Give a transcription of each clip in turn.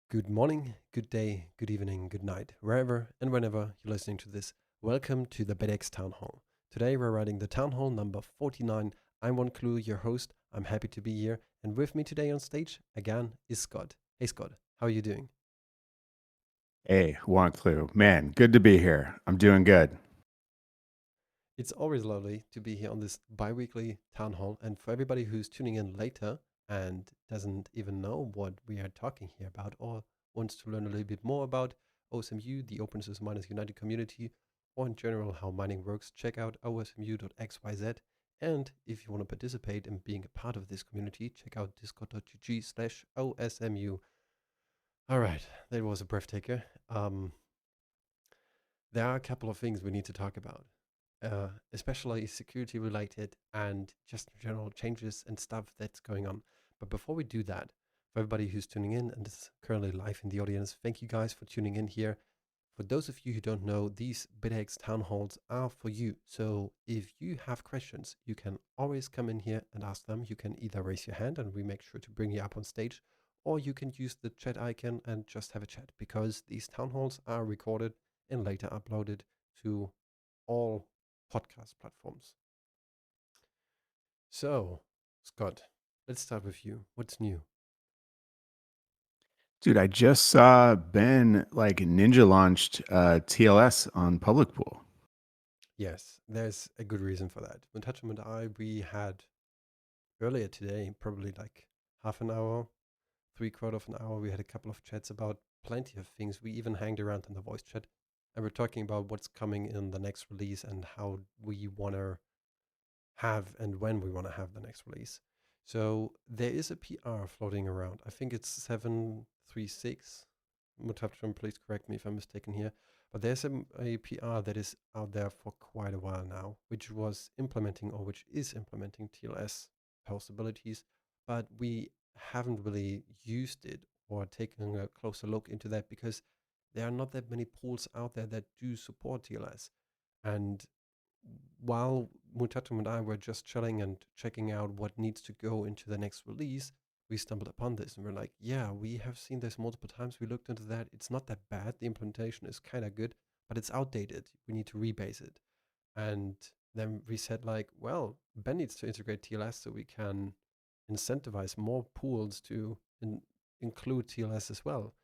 Good morning, good day, good evening, good night, wherever and whenever you're listening to this. Welcome to the Bitaxe Townhall. Today we're writing the Townhall number 49. I'm One Clue, your host. I'm happy to be here. And with me today on stage, again, is Scott. Hey, Scott, how are you doing? Hey, one clue. Man, good to be here. I'm doing good. It's always lovely to be here on this bi weekly town hall. And for everybody who's tuning in later and doesn't even know what we are talking here about or wants to learn a little bit more about OSMU, the Open Source Miners United community, or in general how mining works, check out osmu.xyz. And if you want to participate in being a part of this community, check out discord.gg/OSMU. All right, that was a breath taker. There are a couple of things we need to talk about, especially security related and just general changes and stuff that's going on. But before we do that, for everybody who's tuning in and is currently live in the audience, thank you guys for tuning in here. For those of you who don't know, these BitX town halls are for you. So if you have questions, you can always come in here and ask them. You can either raise your hand and we make sure to bring you up on stage, or you can use the chat icon and just have a chat because these town halls are recorded and later uploaded to all podcast platforms. So, Scott, let's start with you. What's new? Dude, I just saw Ben ninja launched TLS on public pool. Yes, there's a good reason for that. When Touchum and I, we had earlier today, probably like half an hour, three-quarter of an hour, we had a couple of chats about plenty of things. We even hanged around in the voice chat and we're talking about what's coming in the next release and how we want to have and when we want to have the next release. So there is a PR floating around. I think it's 736. Mutaptrum, please correct me if I'm mistaken here. But there's a PR that is out there for quite a while now, which was implementing or which is implementing TLS possibilities, but we haven't really used it or taken a closer look into that because there are not that many pools out there that do support TLS. And while Mutatum and I were just chilling and checking out what needs to go into the next release, we stumbled upon this and we're like, yeah, we have seen this multiple times. We looked into that. It's not that bad. The implementation is kind of good, but it's outdated. We need to rebase it. And then we said, like, well, Ben needs to integrate TLS so we can incentivize more pools to include TLS as well.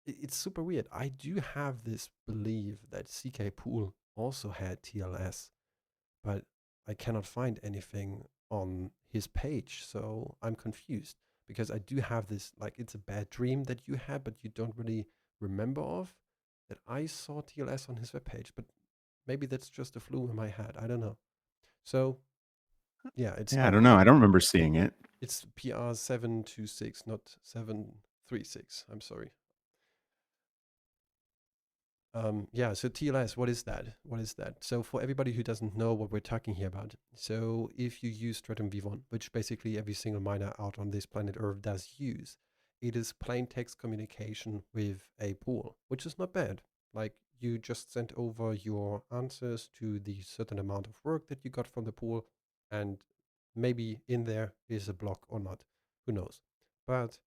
It's super weird. I do have this belief that CK Pool also had TLS, but I cannot find anything on his page. So I'm confused because I do have this, like, it's a bad dream that you had, but you don't really remember of that I saw TLS on his webpage, but maybe that's just a flu in my head. I don't know. So yeah, it's Yeah, I not don't know. really, I don't remember seeing it. it's PR 726, not 736. I'm sorry. Yeah, so TLS, what is that? What is that? So for everybody who doesn't know what we're talking here about, so if you use Stratum v1, which basically every single miner out on this planet Earth does use, it is plain text communication with a pool, which is not bad. Like you just send over your answers to the certain amount of work that you got from the pool, and maybe in there is a block or not. Who knows? But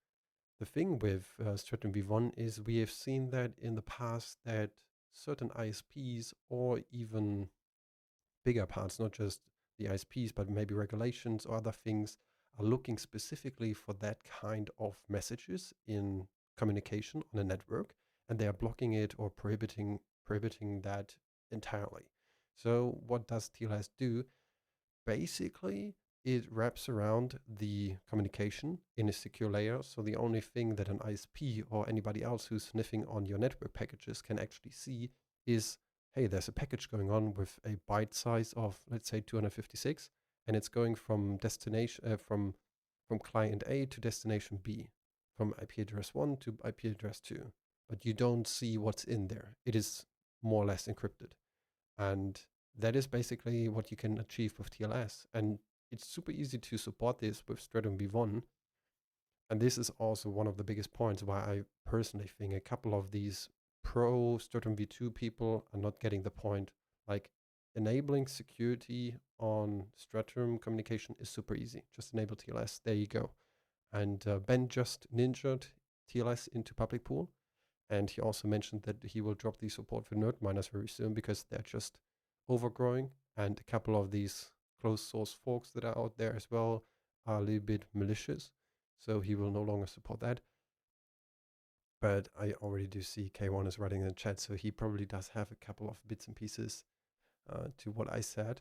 the thing with Stratum V1 is we have seen that in the past that certain ISPs or even bigger parts, not just the ISPs, but maybe regulations or other things, are looking specifically for that kind of messages in communication on a network, and they are blocking it or prohibiting that entirely. So what does TLS do? Basically, it wraps around the communication in a secure layer. So the only thing that an ISP or anybody else who's sniffing on your network packages can actually see is, hey, there's a package going on with a byte size of, let's say, 256, and it's going from destination from client A to destination B, from IP address 1 to IP address 2. But you don't see what's in there. It is more or less encrypted. And that is basically what you can achieve with TLS. And it's super easy to support this with Stratum V1. And this is also one of the biggest points why I personally think a couple of these pro Stratum V2 people are not getting the point. Like enabling security on Stratum communication is super easy. Just enable TLS. There you go. And Ben just ninjaed TLS into public pool. And he also mentioned that he will drop the support for node miners very soon because they're just overgrowing. And a couple of these closed source forks that are out there as well are a little bit malicious. So he will no longer support that. But I already do see K1 is writing in the chat, so he probably does have a couple of bits and pieces to what I said.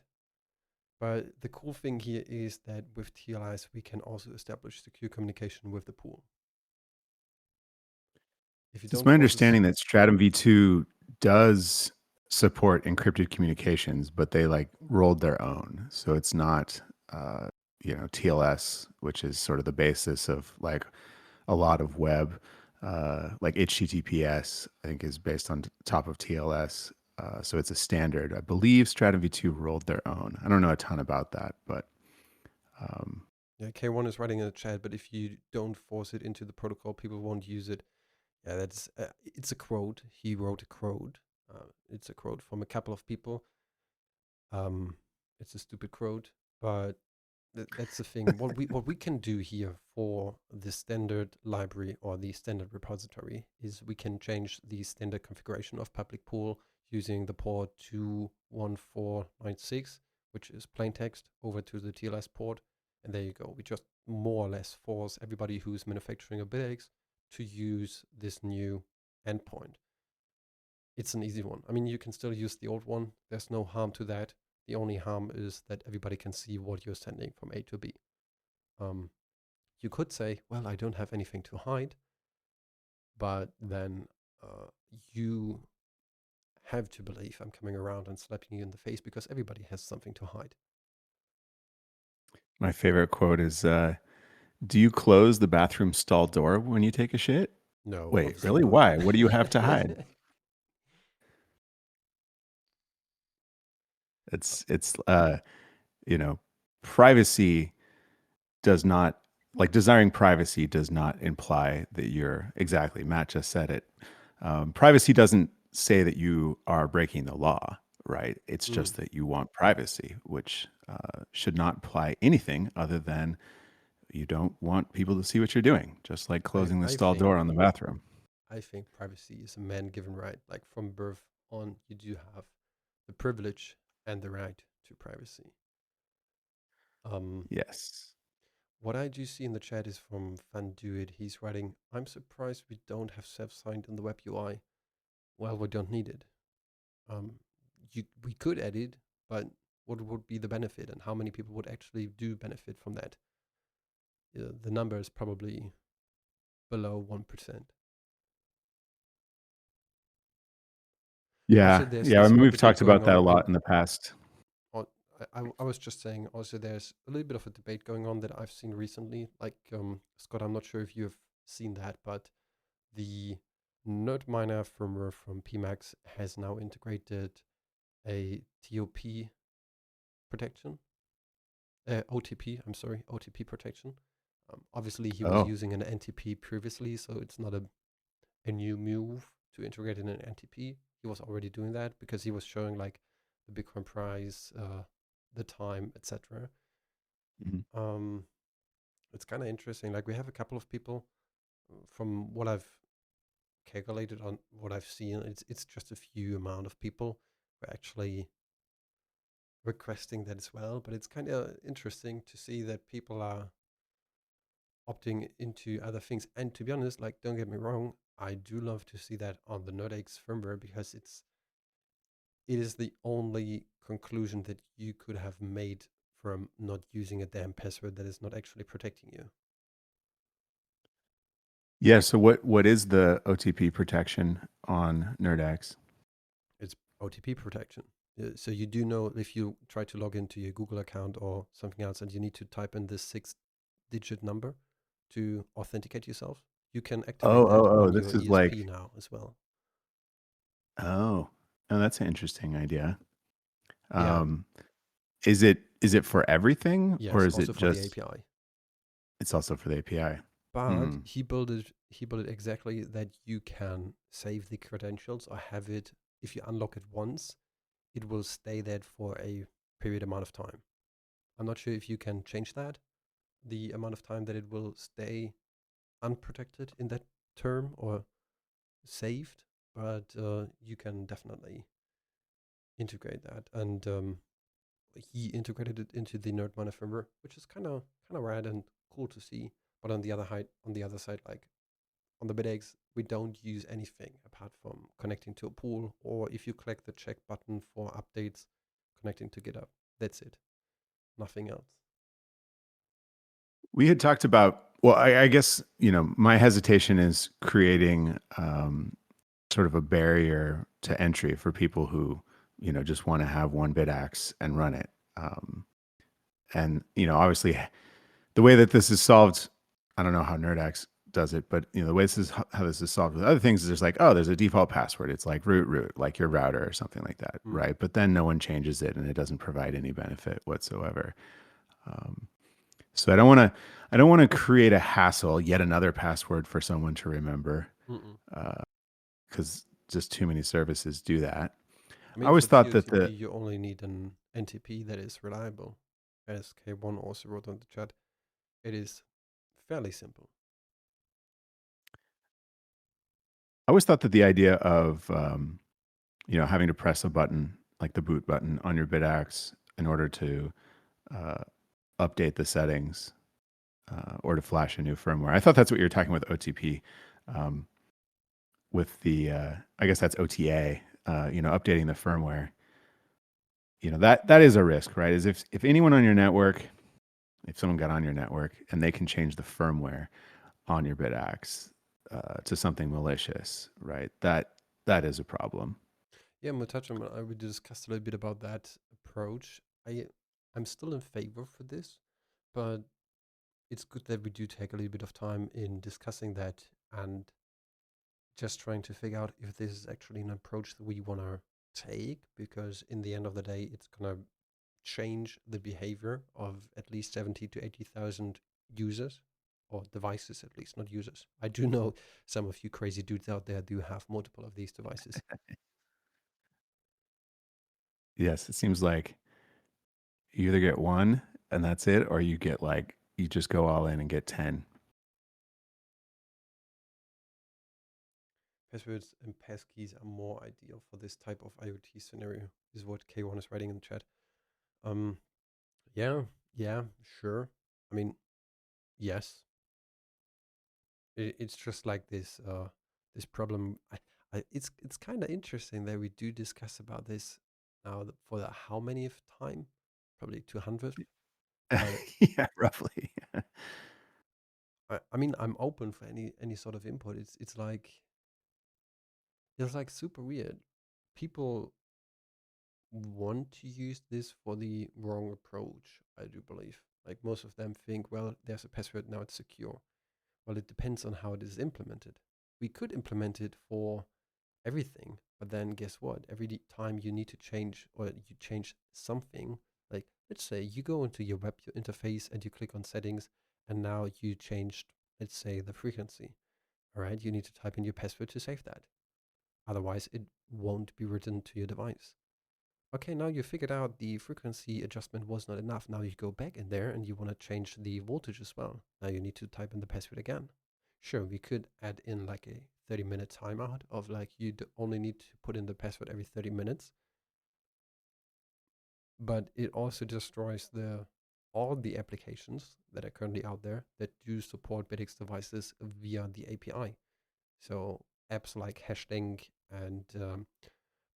But the cool thing here is that with TLS, we can also establish secure communication with the pool. If you It's don't my force this, understanding that Stratum V2 does support encrypted communications, but they like rolled their own. So it's not, uh, TLS, which is sort of the basis of like a lot of web, like HTTPS, I think is based on top of TLS. So it's a standard. I believe Stratum V2 rolled their own. I don't know a ton about that, but um, yeah, K1 is writing in the chat, but if you don't force it into the protocol, people won't use it. Yeah, it's a quote. He wrote a quote. It's a quote from a couple of people. It's a stupid quote, but that's the thing. What we can do here for the standard library or the standard repository is we can change the standard configuration of public pool using the port 21496, which is plain text, over to the TLS port, and there you go. We just more or less force everybody who's manufacturing a Bitaxe to use this new endpoint. It's an easy one. I mean, you can still use the old one. There's no harm to that. The only harm is that everybody can see what you're sending from A to B. You could say, well, I don't have anything to hide, but then you have to believe I'm coming around and slapping you in the face because everybody has something to hide. my favorite quote is, "Do you close the bathroom stall door when you take a shit?" No, Wait, obviously really? not. Why? What do you have to hide? It's you know, privacy does not like desiring privacy does not imply that you're exactly. Matt just said it. Privacy doesn't say that you are breaking the law, right? It's Mm, just that you want privacy, which should not imply anything other than you don't want people to see what you're doing, just like I, closing the I stall think door on the bathroom. I think privacy is a man-given right. Like from birth on, you do have the privilege and the right to privacy. Um, Yes. what I do see in the chat is from Fanduit. He's writing, I'm surprised we don't have self-signed in the web UI. Well, we don't need it. Um, we could add it, but what would be the benefit and how many people would actually do benefit from that? The number is probably below 1%. Also, Yeah. there's Yeah. I this mean, whole we've debate talked going about that a on. lot in the past. I was just saying, also, there's a little bit of a debate going on that I've seen recently. Like, Scott, I'm not sure if you've seen that, but the node miner firmware from PMAX has now integrated a TOP protection, OTP, I'm sorry, OTP protection. Obviously, he was Oh. using an NTP previously, so it's not a new move to integrate in an NTP. He was already doing that because he was showing like the Bitcoin price, the time, etc. Mhm. Um, it's kind of interesting. Like we have a couple of people from what I've calculated on what I've seen. It's just a few amount of people who are actually requesting that as well. But it's kind of interesting to see that people are opting into other things. And to be honest, like don't get me wrong, I do love to see that on the NodeX firmware because it is the only conclusion that you could have made from not using a damn password that is not actually protecting you. Yeah. So what is the OTP protection on NerdX? It's OTP protection. So you do know if you try to log into your Google account or something else and you need to type in this 6-digit number to authenticate yourself, you can activate Oh, that oh, oh, on your this is ESP like, now as well. oh, oh, that's an interesting idea. Yeah. Um, is it for everything or Yes, is also it for the just API. it's also for the API? But Hmm. he built it exactly that you can save the credentials or have it if you unlock it once, it will stay there for a period amount of time. I'm not sure if you can change that, the amount of time that it will stay unprotected in that term or saved, but you can definitely integrate that. And he integrated it into the nerdminer firmware, which is kind of rad and cool to see. But on the other side, like on the BitX, we don't use anything apart from connecting to a pool, or if you click the check button for updates, connecting to GitHub. That's it. Nothing else. We had talked about, well, I guess, my hesitation is creating sort of a barrier to entry for people who, just want to have one Bitaxe and run it. And, obviously the way that this is solved, I don't know how NerdX does it, but the way how this is solved with other things is there's like, oh, there's a default password. It's like root, like your router or something like that, right? But then no one changes it, and it doesn't provide any benefit whatsoever. So I don't want to create a hassle, yet another password for someone to remember, because just too many services do that. I mean, always for thought that TOTP, you only need an NTP that is reliable. As K1 also wrote on the chat, it is fairly simple. I always thought that the idea of having to press a button like the boot button on your Bitaxe in order to update the settings or to flash a new firmware. I thought that's what you were talking with OTP, with the I guess that's OTA. Updating the firmware. That is a risk, right? Is if anyone on your network, if someone got on your network and they can change the firmware on your Bitaxe to something malicious, right? That is a problem. Yeah, Mutacham, we discussed a little bit about that approach. I'm still in favor for this, but it's good that we do take a little bit of time in discussing that and just trying to figure out if this is actually an approach that we want to take, because in the end of the day, it's going to change the behavior of at least 70 to 80,000 users or devices, at least, not users. I do know some of you crazy dudes out there do have multiple of these devices. Yes, it seems like you either get one and that's it, or you get you just go all in and get 10. Passwords and passkeys are more ideal for this type of IoT scenario, is what K1 is writing in the chat. Yeah, sure. I mean, yes. It's just like this problem. It's kind of interesting that we do discuss about this now for the how many of time? Probably 200th. Yeah, roughly. I mean, I'm open for any sort of input. It's like super weird. People want to use this for the wrong approach, I do believe. Like most of them think, well, there's a password, now it's secure. Well, it depends on how it is implemented. We could implement it for everything, but then guess what? Every time you need to change or you change something, like let's say you go into your web interface and you click on settings, and now you changed, let's say, the frequency. All right, you need to type in your password to save that. Otherwise, it won't be written to your device. Okay, now you figured out the frequency adjustment was not enough. Now you go back in there and you want to change the voltage as well. Now you need to type in the password again. Sure, we could add in like a 30-minute timeout of like you only need to put in the password every 30 minutes. But it also destroys all the applications that are currently out there that do support BitX devices via the API. So apps like Hashlink and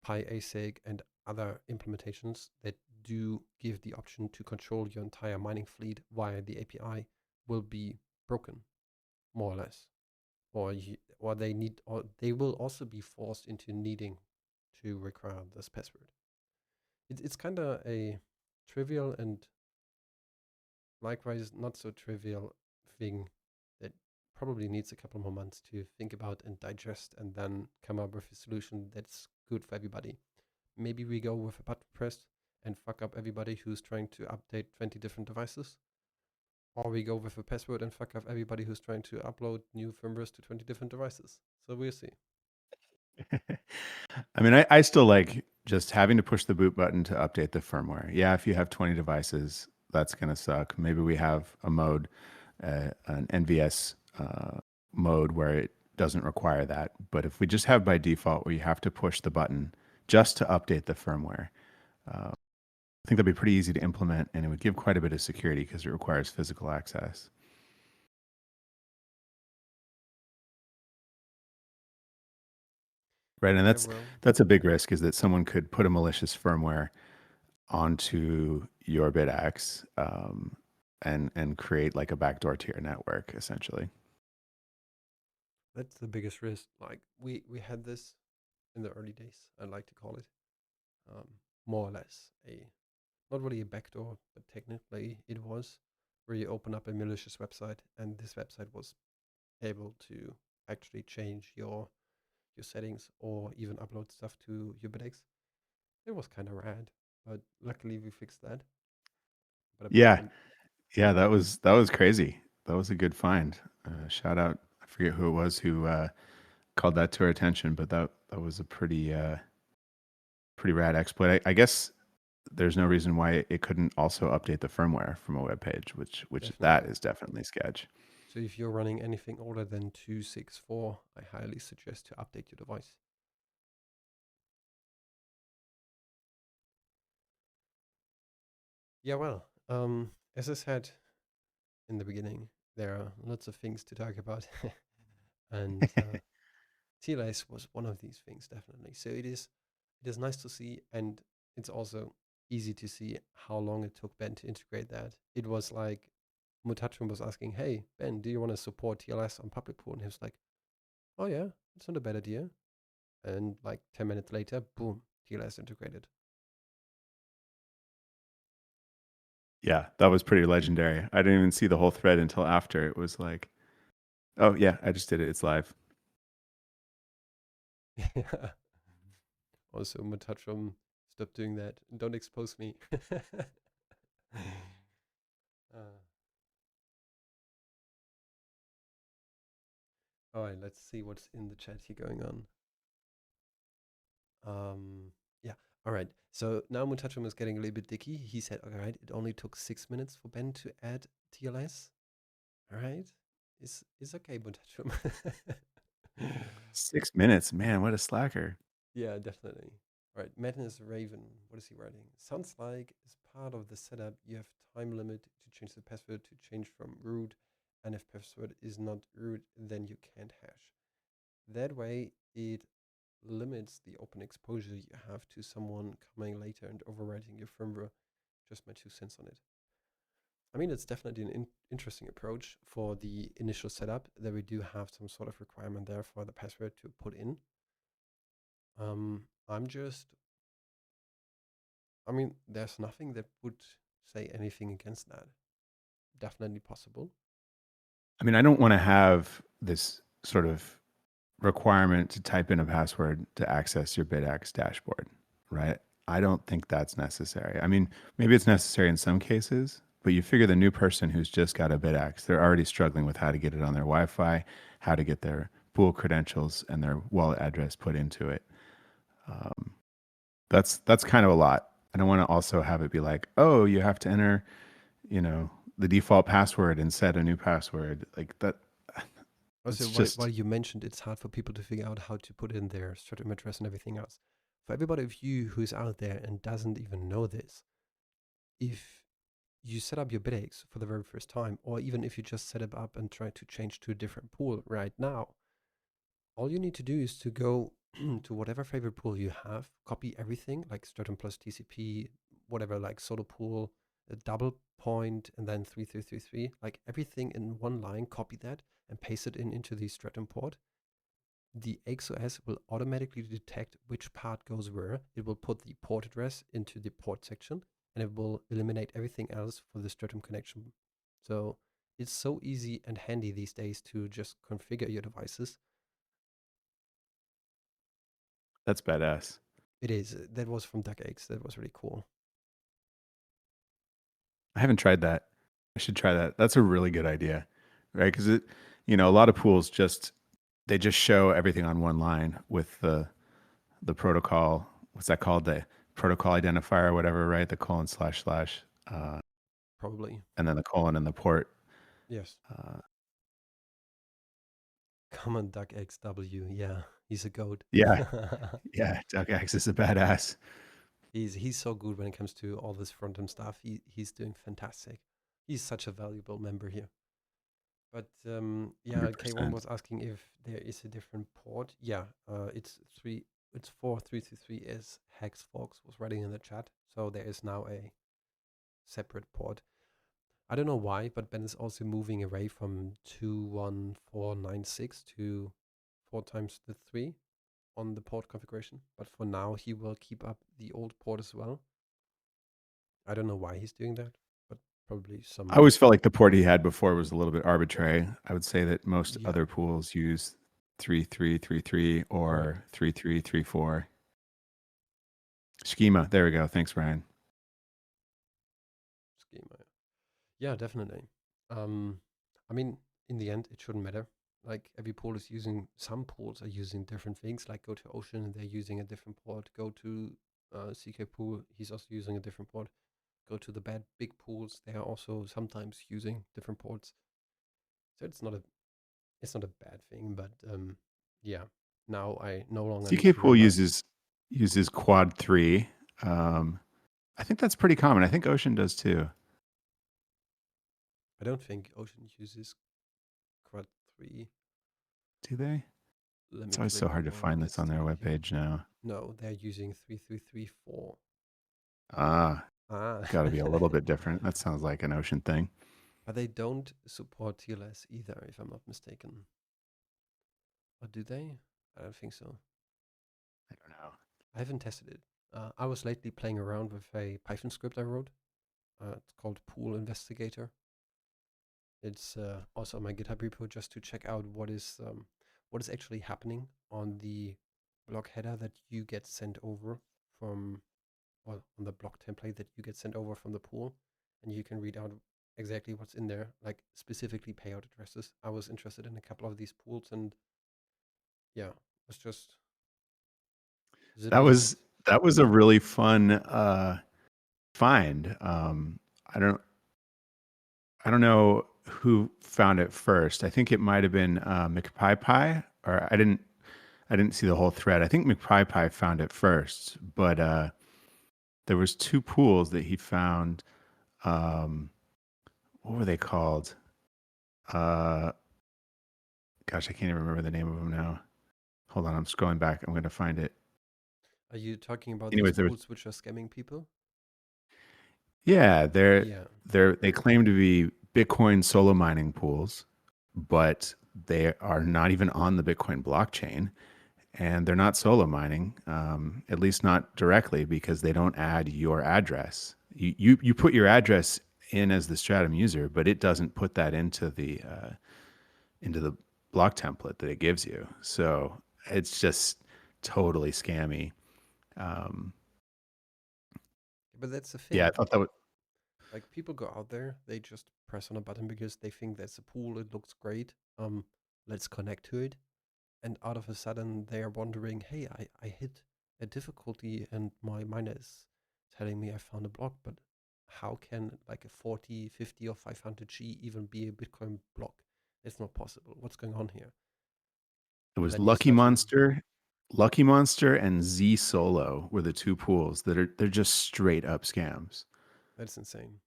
PyASIC and other implementations that do give the option to control your entire mining fleet via the API will be broken, more or less, or they will also be forced into needing to require this password. It's kind of a trivial and likewise not so trivial thing that probably needs a couple more months to think about and digest, and then come up with a solution that's good for everybody. Maybe we go with a button press and fuck up everybody who's trying to update 20 different devices. Or we go with a password and fuck up everybody who's trying to upload new firmwares to 20 different devices. So we'll see. I mean, I still like just having to push the boot button to update the firmware. Yeah, if you have 20 devices, that's going to suck. Maybe we have a mode, an NVS mode where doesn't require that. But if we just have by default where you have to push the button just to update the firmware, I think that'd be pretty easy to implement, and it would give quite a bit of security because it requires physical access. Right, and Yeah, well, that's a big risk is that someone could put a malicious firmware onto your Bitaxe and create like a backdoor to your network, essentially. that's the biggest risk. Like we had this in the early days. I like to call it um, more or less a not really a backdoor, but technically it was where you open up a malicious website, and this website was able to actually change your settings or even upload stuff to your Bitaxe. It was kind of rad, but luckily we fixed that. But Yeah, apparently, yeah, that was crazy. That was a good find. Shout out, I forget who it was who called that to our attention, but that was a pretty rad exploit. I guess there's no reason why it couldn't also update the firmware from a web page, which that definitely. is definitely sketch. So if you're running anything older than 264, I highly suggest to update your device. Yeah, well, as I said in the beginning, there are lots of things to talk about, and TLS was one of these things definitely. So it is nice to see, and it's also easy to see how long it took Ben to integrate that. It was like Mutachum was asking, "Hey Ben, do you want to support TLS on public pool?" And he was like, "Oh yeah, it's not a bad idea." And like 10 minutes later, boom, TLS integrated. Yeah, that was pretty legendary. I didn't even see the whole thread until after. It was like, oh yeah, I just did it. It's live. Yeah. Also, Mutachum, stop doing that. Don't expose me. uh, all right, let's see what's in the chat here going on. Yeah. All right. So now Mutachum is getting a little bit dicky. He said, all right, it only took 6 minutes for Ben to add TLS. All right. It's okay, Mutachum. 6 minutes, man, what a slacker. Yeah, definitely. All right. Madness Raven. What is he writing? Sounds like as part of the setup, you have time limit to change the password to change from root. And if password is not root, then you can't hash. That way, it limits the open exposure you have to someone coming later and overwriting your firmware. Just my 2 cents on it. I mean, it's definitely an interesting approach for the initial setup that we do have some sort of requirement there for the password to put in. I'm just, I mean, there's nothing that would say anything against that. Definitely possible. I mean, I don't want to have this sort of requirement to type in a password to access your Bitaxe dashboard, right? I don't think that's necessary. I mean, maybe it's necessary in some cases, but you figure the new person who's just got a Bitaxe, they're already struggling with how to get it on their Wi-Fi, how to get their pool credentials and their wallet address put into it. Um, that's kind of a lot. I don't want to also have it be like, oh, you have to enter, you know, the default password and set a new password like that. Also, It's while just you mentioned it's hard for people to figure out how to put in their Stratum address and everything else, for everybody of you who's out there and doesn't even know this, if you set up your Bitaxe for the very first time, or even if you just set it up and try to change to a different pool right now, all you need to do is to go to whatever favorite pool you have, copy everything like Stratum plus TCP, whatever, like Solo pool, a double point, and then 3333, like everything in one line, copy that and paste it into the Stratum port. The XOS will automatically detect which part goes where. It will put the port address into the port section, and it will eliminate everything else for the Stratum connection. So it's so easy and handy these days to just configure your devices. that's badass. It is. That was from DuckX. That was really cool. I haven't tried that. I should try that. That's a really good idea, right? Because a lot of pools they just show everything on one line with the protocol. What's that called? The protocol identifier or whatever, right? The colon slash slash, Probably. and then the colon and the port. Yes. Uh, Common Duck XW. Yeah, he's a goat. Yeah, yeah. DuckX is a badass. He's so good when it comes to all this front end stuff. He's doing fantastic. He's such a valuable member here. But yeah, K1 100%. was asking if there is a different port. Yeah, it's three. It's 4323 as Hex Fox was writing in the chat. So there is now a separate port. I don't know why, but Ben is also moving away from 21496 to 4 times the 3 on the port configuration. But for now, he will keep up the old port as well. I don't know why he's doing that, but probably I some. always felt like the port he had before was a little bit arbitrary. I would say that most Yeah, other pools use 3333 correct. or 3334. Schema. There we go. Thanks, Brian. Schema. Yeah, definitely. Um, I mean, in the end, it shouldn't matter. Like every pool is using, some pools are using different things. Like go to Ocean, they're using a different port. Go to CK Pool, he's also using a different port. Go to the big pools, they are also sometimes using different ports. So it's not a bad thing, but yeah. Now I no longer need CK to Pool remember. uses quad 3. I think that's pretty common. I think Ocean does too. I don't think Ocean uses Quad 3. Do they? Let me It's always click so hard to on find the this on their studio. webpage now. No, they're using 3334. Ah, Ah. got to be a little bit different. That sounds like an Ocean thing. But they don't support TLS either, if I'm not mistaken. Or do they? I don't think so. I don't know. I haven't tested it. I was lately playing around with a Python script I wrote. It's called Pool Investigator. It's also on my GitHub repo just to check out what is actually happening on the block header that you get sent over from, well, on the block template that you get sent over from the pool, and you can read out exactly what's in there, like specifically payout addresses. I was interested in a couple of these pools, and yeah, was just That zipping was around. that was a really fun find. I don't I don't know who found it first. I think it might have been McPie, or I didn't see the whole thread. I think McPie found it first, but there was two pools that he found. Um, what were they called? Uh, gosh, I can't even remember the name of them now. Hold on, I'm scrolling back. I'm going to find it. Are you talking about these Anyways, there was pools which are scamming people? yeah, Yeah, they claim to be Bitcoin solo mining pools, but they are not even on the Bitcoin blockchain, and they're not solo mining, at least not directly, because they don't add your address. You put your address in as the Stratum user, but it doesn't put that into the block template that it gives you. So it's just totally scammy. Um, but that's the yeah, I thing. thought that was Like people go out there, they just press on a button because they think that's a pool. It looks great. Let's connect to it. And out of a sudden, they are wondering, hey, I hit a difficulty and my miner is telling me I found a block, but how can like a 40, 50, or 500G even be a Bitcoin block? It's not possible. What's going on here? it And was then you start to, Lucky Monster, and Z Solo were the two pools that are they're just straight up scams. that's insane.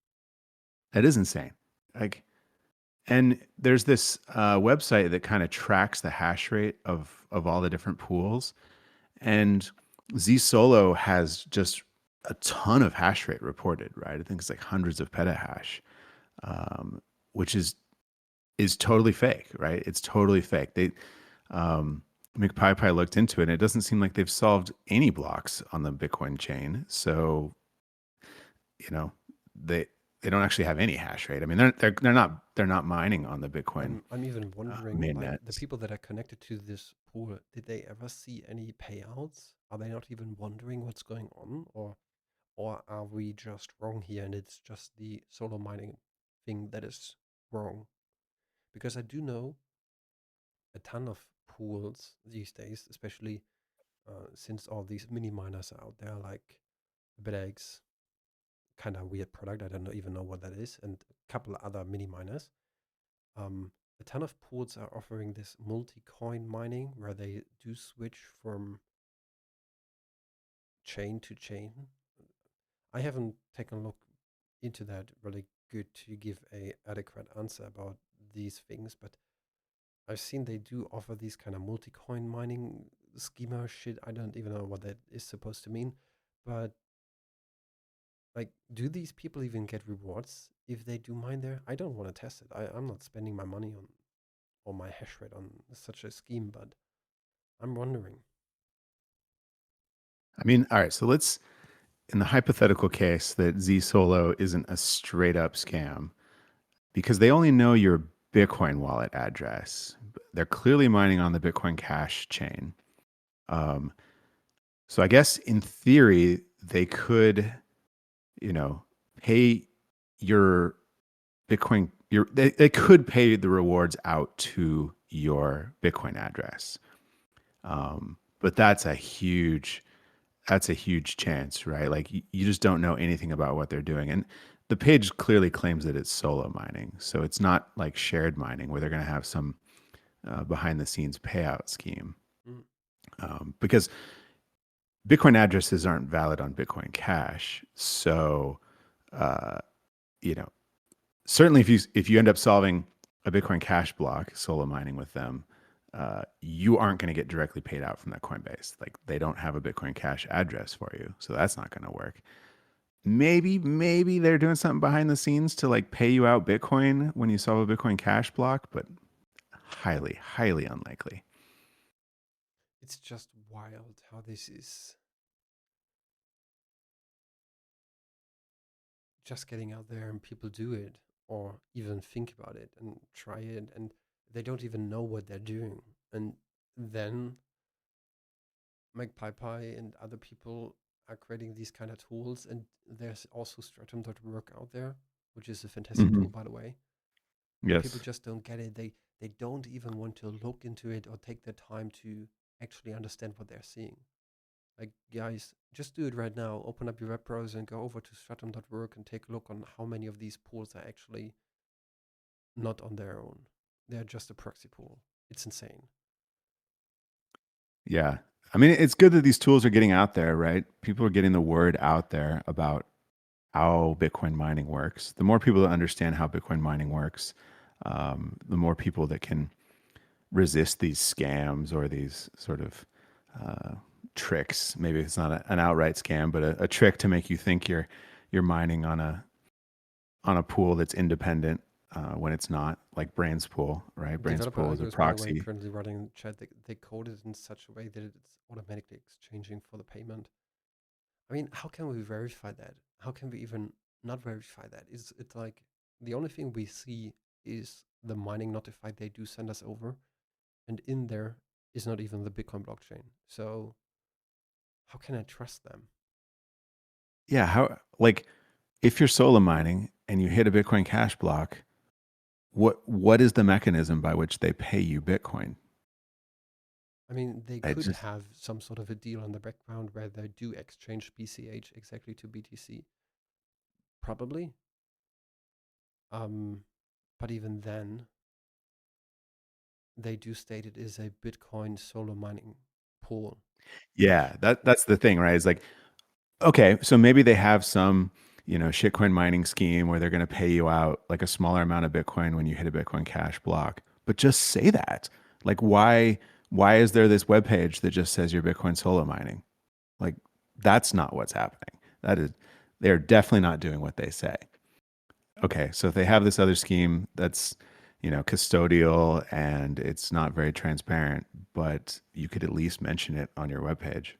That is insane. Like, and there's this website that kind of tracks the hash rate of all the different pools, and Z Solo has just a ton of hash rate reported. Right, I think it's like hundreds of petahash, which is totally fake. Right, it's totally fake. They um, McPie looked into it, and it doesn't seem like they've solved any blocks on the Bitcoin chain. So, you know, they they don't actually have any hash rate. I mean, they're not mining on the Bitcoin I'm even wondering, like the mainnet. people that are connected to this pool, did they ever see any payouts? Are they not even wondering what's going on, or are we just wrong here and it's just the solo mining thing that is wrong? Because I do know a ton of pools these days, especially since all these mini miners are out there, like Bitaxe, kind of weird product. I don't know, even know what that is, and a couple other mini miners. a ton of pools are offering this multi-coin mining where they do switch from chain to chain. I haven't taken a look into that really good to give a adequate answer about these things, but I've seen they do offer these kind of multi-coin mining schema shit. I don't even know what that is supposed to mean, but like, do these people even get rewards if they do mine there? I don't want to test it. I'm not spending my money on or my hash rate on such a scheme, but I'm wondering. I mean, all right, so let's, in the hypothetical case that Z Solo isn't a straight up scam, because they only know your Bitcoin wallet address. They're clearly mining on the Bitcoin Cash chain. Um, so I guess in theory, they could, you know, pay your Bitcoin, they could pay the rewards out to your Bitcoin address. But that's a huge chance, right? Like you just don't know anything about what they're doing. And the page clearly claims that it's solo mining. So it's not like shared mining where they're going to have some behind the scenes payout scheme. Mm. Because Bitcoin addresses aren't valid on Bitcoin Cash. So, uh, you know, certainly if you end up solving a Bitcoin Cash block, solo mining with them, you aren't going to get directly paid out from that Coinbase. Like they don't have a Bitcoin Cash address for you, so that's not going to work. Maybe they're doing something behind the scenes to like pay you out Bitcoin when you solve a Bitcoin Cash block, but highly unlikely. It's just wild how this is just getting out there and people do it or even think about it and try it and they don't even know what they're doing. And then MagPie and other people are creating these kind of tools. And there's also Stratum.work out there, which is a fantastic Mm-hmm. tool, by the way. And people Yes. just don't get it. They don't even want to look into it or take the time to actually understand what they're seeing. Like, guys, just do it right now. Open up your web browser and go over to stratum.work and take a look on how many of these pools are actually not on their own. They're just a proxy pool. It's insane. Yeah. I mean, it's good that these tools are getting out there, right? People are getting the word out there about how Bitcoin mining works. The more people that understand how Bitcoin mining works, the more people that can resist these scams or these sort of uh, tricks. Maybe it's not an outright scam, but a trick to make you think you're mining on a pool that's independent when it's not, like Brains Pool, right? Brains Developer Pool is a Argus, by the way, proxy. currently running in the chat, they code it in such a way that it's automatically exchanging for the payment. I mean, how can we verify that? How can we even not verify that? Is it like the only thing we see is the mining notified they do send us over, and in there is not even the Bitcoin blockchain. So how can I trust them? Yeah, how like if you're solo mining and you hit a Bitcoin Cash block, what is the mechanism by which they pay you Bitcoin? I mean, they I could just have some sort of a deal in the background where they do exchange BCH exactly to BTC, probably. Um, but even then, they do state it is a Bitcoin solo mining pool, which yeah, that's the thing, right? It's like okay, so maybe they have some, shitcoin mining scheme where they're going to pay you out like a smaller amount of Bitcoin when you hit a Bitcoin Cash block. But just say that. Like why is there this web page that just says you're Bitcoin solo mining? Like that's not what's happening. That is they're definitely not doing what they say. Okay, so if they have this other scheme that's, custodial and it's not very transparent, but you could at least mention it on your webpage.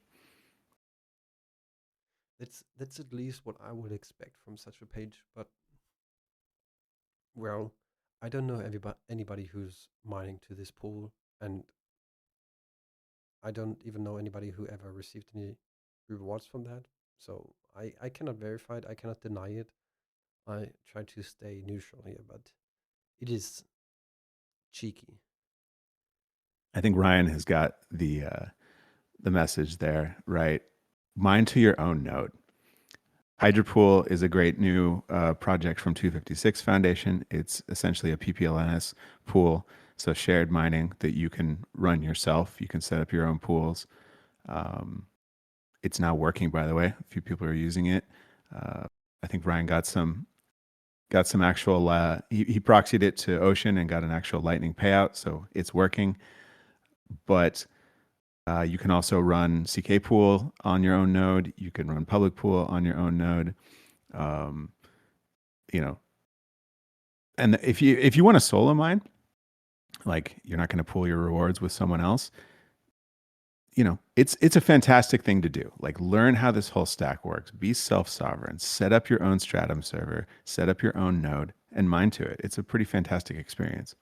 that's at least what I would expect from such a page. But well, I don't know anybody who's mining to this pool, and I don't even know anybody who ever received any rewards from that. So I cannot verify it. I cannot deny it. I try to stay neutral here, but it is cheeky. I think Ryan has got the message there, right? Mind to your own note. Hydropool is a great new project from 256 Foundation. It's essentially a PPLNS pool, so shared mining that you can run yourself. You can set up your own pools. Um, it's now working, by the way. A few people are using it. I think Ryan got some actual. He proxied it to Ocean and got an actual Lightning payout, so it's working. But you can also run CK Pool on your own node. You can run Public Pool on your own node. Um, you know, and if you want to solo mine, like you're not going to pool your rewards with someone else. It's a fantastic thing to do. Like learn how this whole stack works. Be self-sovereign. Set up your own Stratum server. Set up your own node and mine to it. It's a pretty fantastic experience.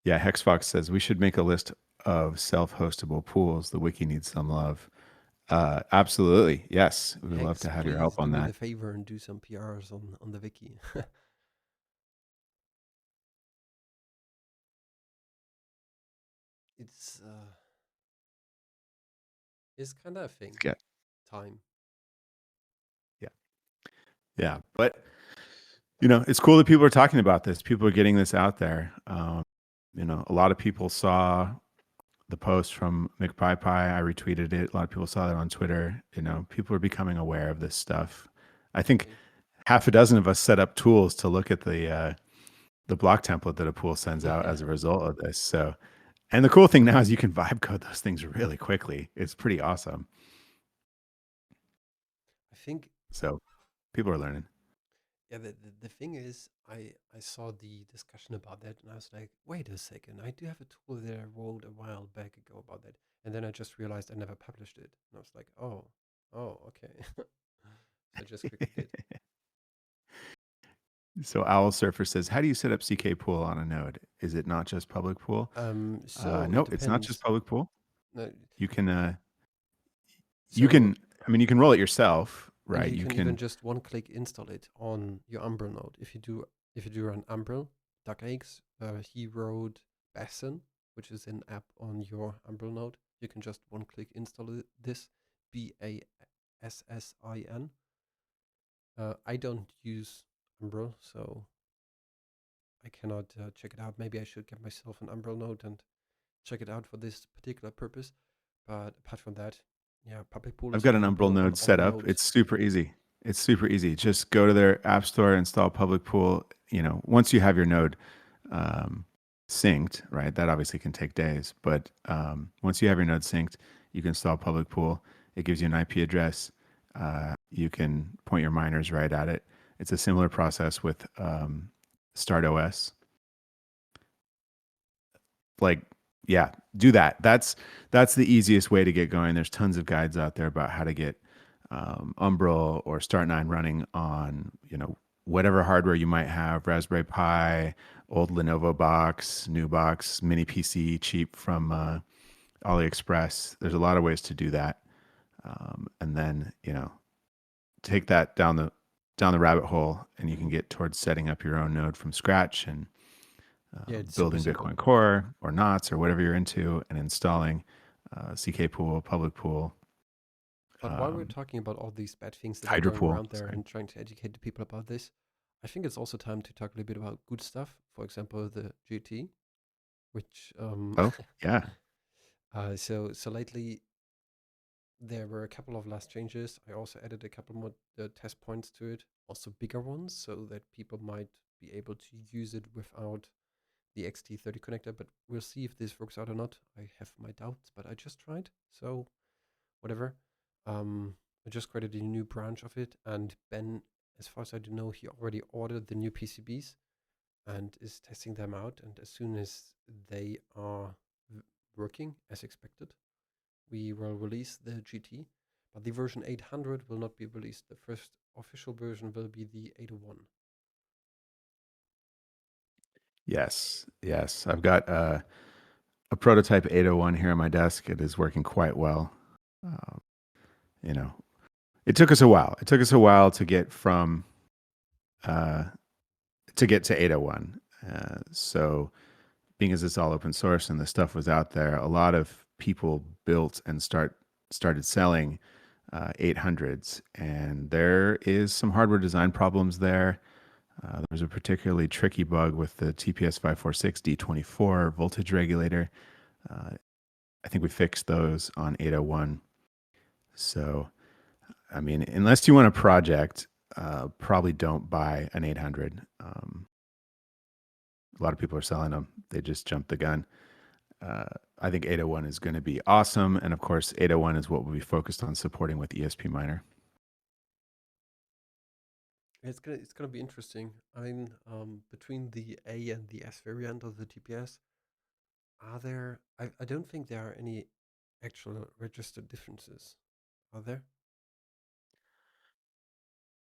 Yeah, Hexfox says we should make a list of self-hostable pools. The wiki needs some love. Absolutely. Yes. We would love Hex, to have your please help do on me that. the favor and do some PRs on the wiki. it's uh, it's kind of a thing. Yeah. Time. Yeah. Yeah. But it's cool that people are talking about this. People are getting this out there. A lot of people saw the post from McPie I retweeted it. A lot of people saw that on Twitter. People are becoming aware of this stuff. I think half a dozen of us set up tools to look at the block template that a pool sends out as a result of this. So, and the cool thing now is you can vibe code those things really quickly. It's pretty awesome. I think So, people are learning. yeah, the thing is, I saw the discussion about that, and I was like, wait a second, I do have a tool that I wrote a while back ago about that, and then I just realized I never published it, and I was like, oh, okay. So I just quickly did. So Owl Surfer says, how do you set up CK pool on a node? Is it not just public pool? So it No, it's not just depends. public pool. No, You can you so can you can roll it yourself, and right? you You can even can. just one-click install it on your Umbrel node. If you do run Umbrel, DuckEggs, he wrote Bassin, which is an app on your Umbrel node. You can just one-click install this Bassin. I don't use Umbrel, so I cannot check it out. Maybe I should get myself an Umbrel node and check it out for this particular purpose. But apart from that, yeah, public pool I've is got an Umbrel available on node all set up. nodes. It's super easy. It's super easy. Just go to their app store, install public pool. Once you have your node um, synced, right? That obviously can take days, but once you have your node synced, you can install public pool. It gives you an IP address. You can point your miners right at it. It's a similar process with Start OS. Like, yeah, do that. That's the easiest way to get going. There's tons of guides out there about how to get Umbrel or Start9 running on whatever hardware you might have, Raspberry Pi, old Lenovo box, new box, mini PC cheap from AliExpress. There's a lot of ways to do that, and then take that down the rabbit hole, and you can get towards setting up your own node from scratch and Yeah, it's super building simple. Bitcoin Core or knots or whatever you're into, and installing CK Pool, Public Pool, But while we're talking about all these bad things that are Hydro going Pool. around there Sorry. and trying to educate the people about this, I think it's also time to talk a little bit about good stuff. For example, the GT, which Oh, yeah. so lately there were a couple of last changes. I also added a couple more test points to it, also bigger ones, so that people might be able to use it without the XT30 connector. But we'll see if this works out or not. I have my doubts, but I just tried, so whatever. I just created a new branch of it, and Ben, as far as I do know, he already ordered the new PCBs and is testing them out. And as soon as they are working as expected, we will release the GT. But the version 800 will not be released. The first official version will be the 801. Yes. Yes. I've got a prototype 801 here on my desk. It is working quite well. Uh, you know, it took us a while. It took us a while to get from to get to 801. So being as it's all open source and the stuff was out there, a lot of people built and started selling 800s, and there is some hardware design problems there. There's a particularly tricky bug with the TPS 546 D24 voltage regulator. Uh, I think we fixed those on 801. So, I mean, unless you want a project, probably don't buy an 800. A lot of people are selling them. They just jumped the gun. Uh, I think 801 is going to be awesome. And of course, 801 is what we'll be focused on supporting with ESP Miner. It's gonna be interesting. I mean, between the A and the S variant of the TPS, are there? I don't think there are any actual registered differences. Are there?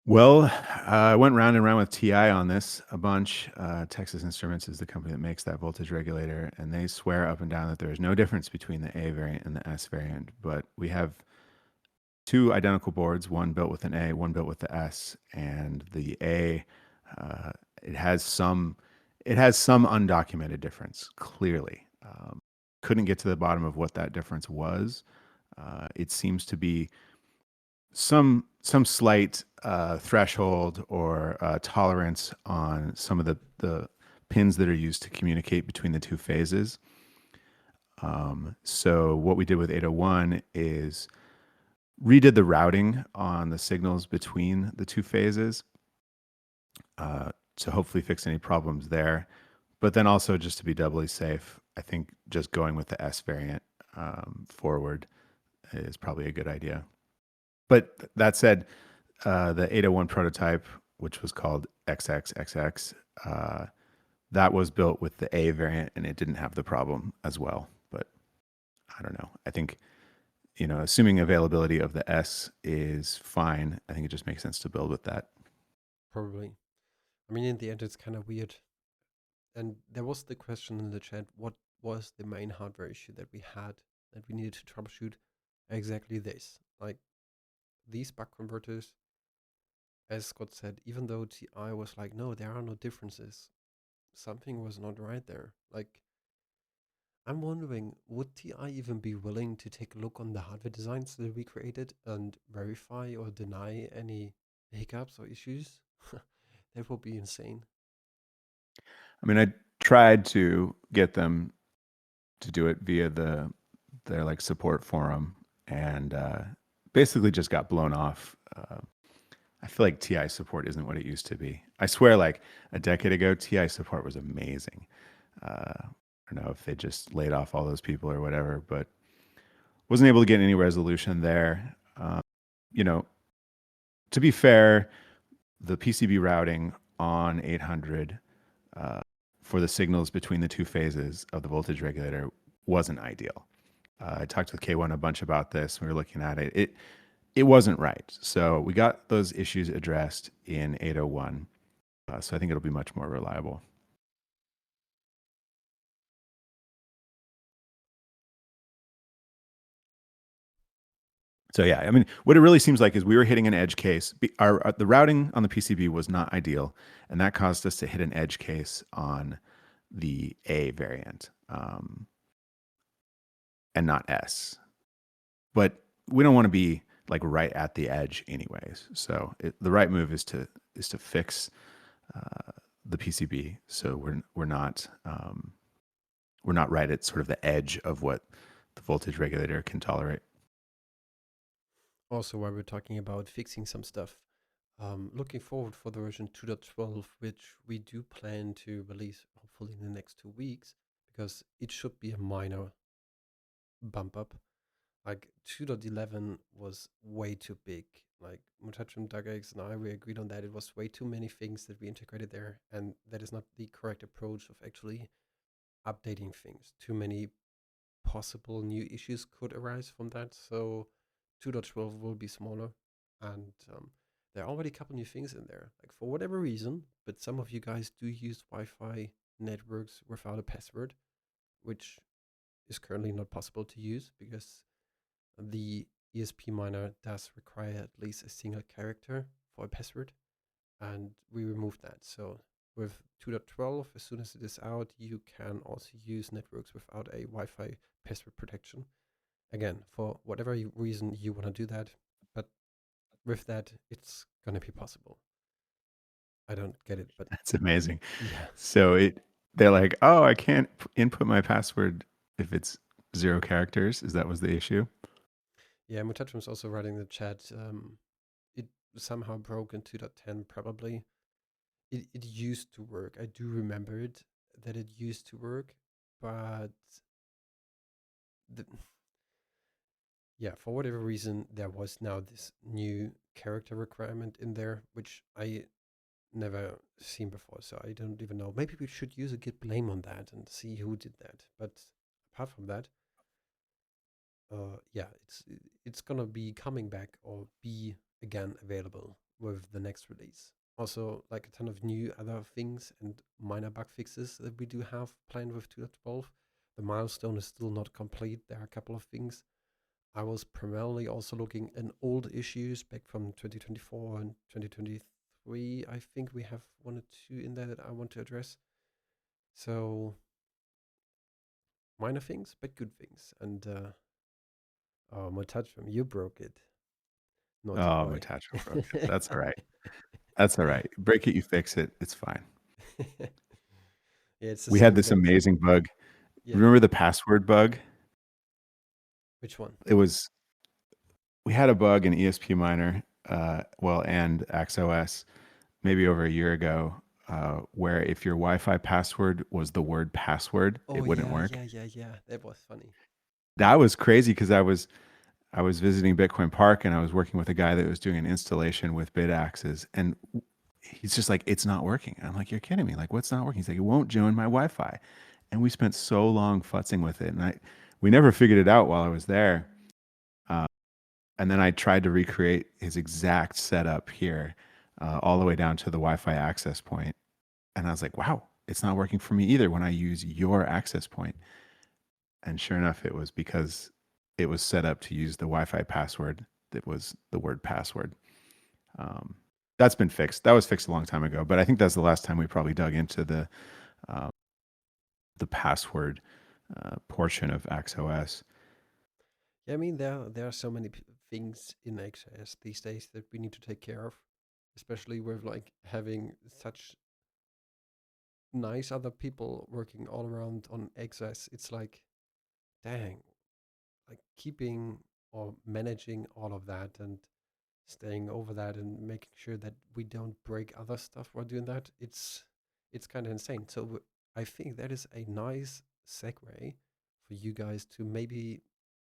Well, I went round and round with TI on this a bunch. Texas Instruments is the company that makes that voltage regulator, and they swear up and down that there is no difference between the A variant and the S variant. But we have two identical boards, one built with an A, one built with the S, and the A, uh, it has some undocumented difference. Clearly, couldn't get to the bottom of what that difference was. It seems to be some slight threshold or tolerance on some of the pins that are used to communicate between the two phases. So what we did with 801 is redid the routing on the signals between the two phases to hopefully fix any problems there. But then also just to be doubly safe, I think just going with the S variant forward is probably a good idea. But that said, the 801 prototype, which was called XXXX, that was built with the A variant and it didn't have the problem as well. But I don't know. I think, assuming availability of the S is fine, I think it just makes sense to build with that. Probably. I mean, in the end, it's kind of weird. And there was the question in the chat: what was the main hardware issue that we had that we needed to troubleshoot? Exactly this, like these buck converters. As Scott said, even though TI was like, no, there are no differences, something was not right there. Like, I'm wondering, would TI even be willing to take a look on the hardware designs that we created and verify or deny any hiccups or issues? That would be insane. I mean, I tried to get them to do it via their like support forum, and basically just got blown off. I feel like TI support isn't what it used to be. I swear, like a decade ago, TI support was amazing. I don't know if they just laid off all those people or whatever, but wasn't able to get any resolution there. You know, to be fair, the PCB routing on 800 uh, for the signals between the two phases of the voltage regulator wasn't ideal. I talked with K1 a bunch about this. We were looking at it. It wasn't right. So we got those issues addressed in 801. So I think it'll be much more reliable. So yeah, I mean, what it really seems like is we were hitting an edge case. The routing on the PCB was not ideal, and that caused us to hit an edge case on the A variant, and not S. But we don't want to be like right at the edge, anyways. So the right move is to fix the PCB, so we're not right at sort of the edge of what the voltage regulator can tolerate. Also, while we're talking about fixing some stuff, looking forward for the version 2.12, which we do plan to release hopefully in the next 2 weeks, because it should be a minor bump up. Like 2.11 was way too big. Like Mutachum, Dagax, and I, we agreed on that. It was way too many things that we integrated there, and that is not the correct approach of actually updating things. Too many possible new issues could arise from that. So 2.12 will be smaller, and there are already a couple new things in there. Like for whatever reason, but some of you guys do use Wi-Fi networks without a password, which is currently not possible to use because the ESP miner does require at least a single character for a password, and we removed that. So with 2.12, as soon as it is out, you can also use networks without a Wi-Fi password protection. Again, for whatever reason you want to do that, but with that, it's gonna be possible. I don't get it, but That's amazing. yeah, So they're like, oh, I can't input my password if it's 0 characters. Is that was the issue? yeah. Mutachum was also writing in the chat. It somehow broke in 2.10 probably. It used to work. I do remember it that it used to work, but the, yeah, for whatever reason, there was now this new character requirement in there, which I never seen before. So I don't even know. Maybe we should use a git blame on that and see who did that. But apart from that, yeah, it's gonna be coming back or be again available with the next release. Also, like a ton of new other things and minor bug fixes that we do have planned with 2.12. The milestone is still not complete. There are a couple of things. I was primarily also looking in old issues back from 2024 and 2023. I think we have one or two in there that I want to address. So minor things, but good things. And oh, my touch from you broke it. Naughty Oh, boy. Mutacho broke it. That's all right. That's all right. Break it, you fix it. It's fine. Yeah, it's the We had same this thing. amazing bug. Yeah. Remember the password bug? Which one? It was we had a bug in ESP Miner, well, and XOS maybe over a year ago, where if your Wi-Fi password was the word password, Oh it wouldn't yeah, work. yeah, yeah, yeah. That was funny. That was crazy because I was visiting Bitcoin Park and I was working with a guy that was doing an installation with Bitaxes, and he's just like, "It's not working." And I'm like, "You're kidding me? Like, what's not working?" He's like, "It won't join my Wi-Fi," and we spent so long futzing with it, and we never figured it out while I was there. Uh, and then I tried to recreate his exact setup here, all the way down to the Wi-Fi access point, and I was like, "Wow, it's not working for me either when I use your access point." And sure enough, it was because it was set up to use the Wi-Fi password that was the word password. Um, that's been fixed. That was fixed a long time ago, but I think that's the last time we probably dug into uh, the password portion of XOS. Yeah, I mean there are so many things in XS these days that we need to take care of, especially with like having such nice other people working all around on XS. It's like, dang, like keeping or managing all of that and staying over that and making sure that we don't break other stuff while doing that. It's kind of insane. So I think that is a nice segue for you guys to maybe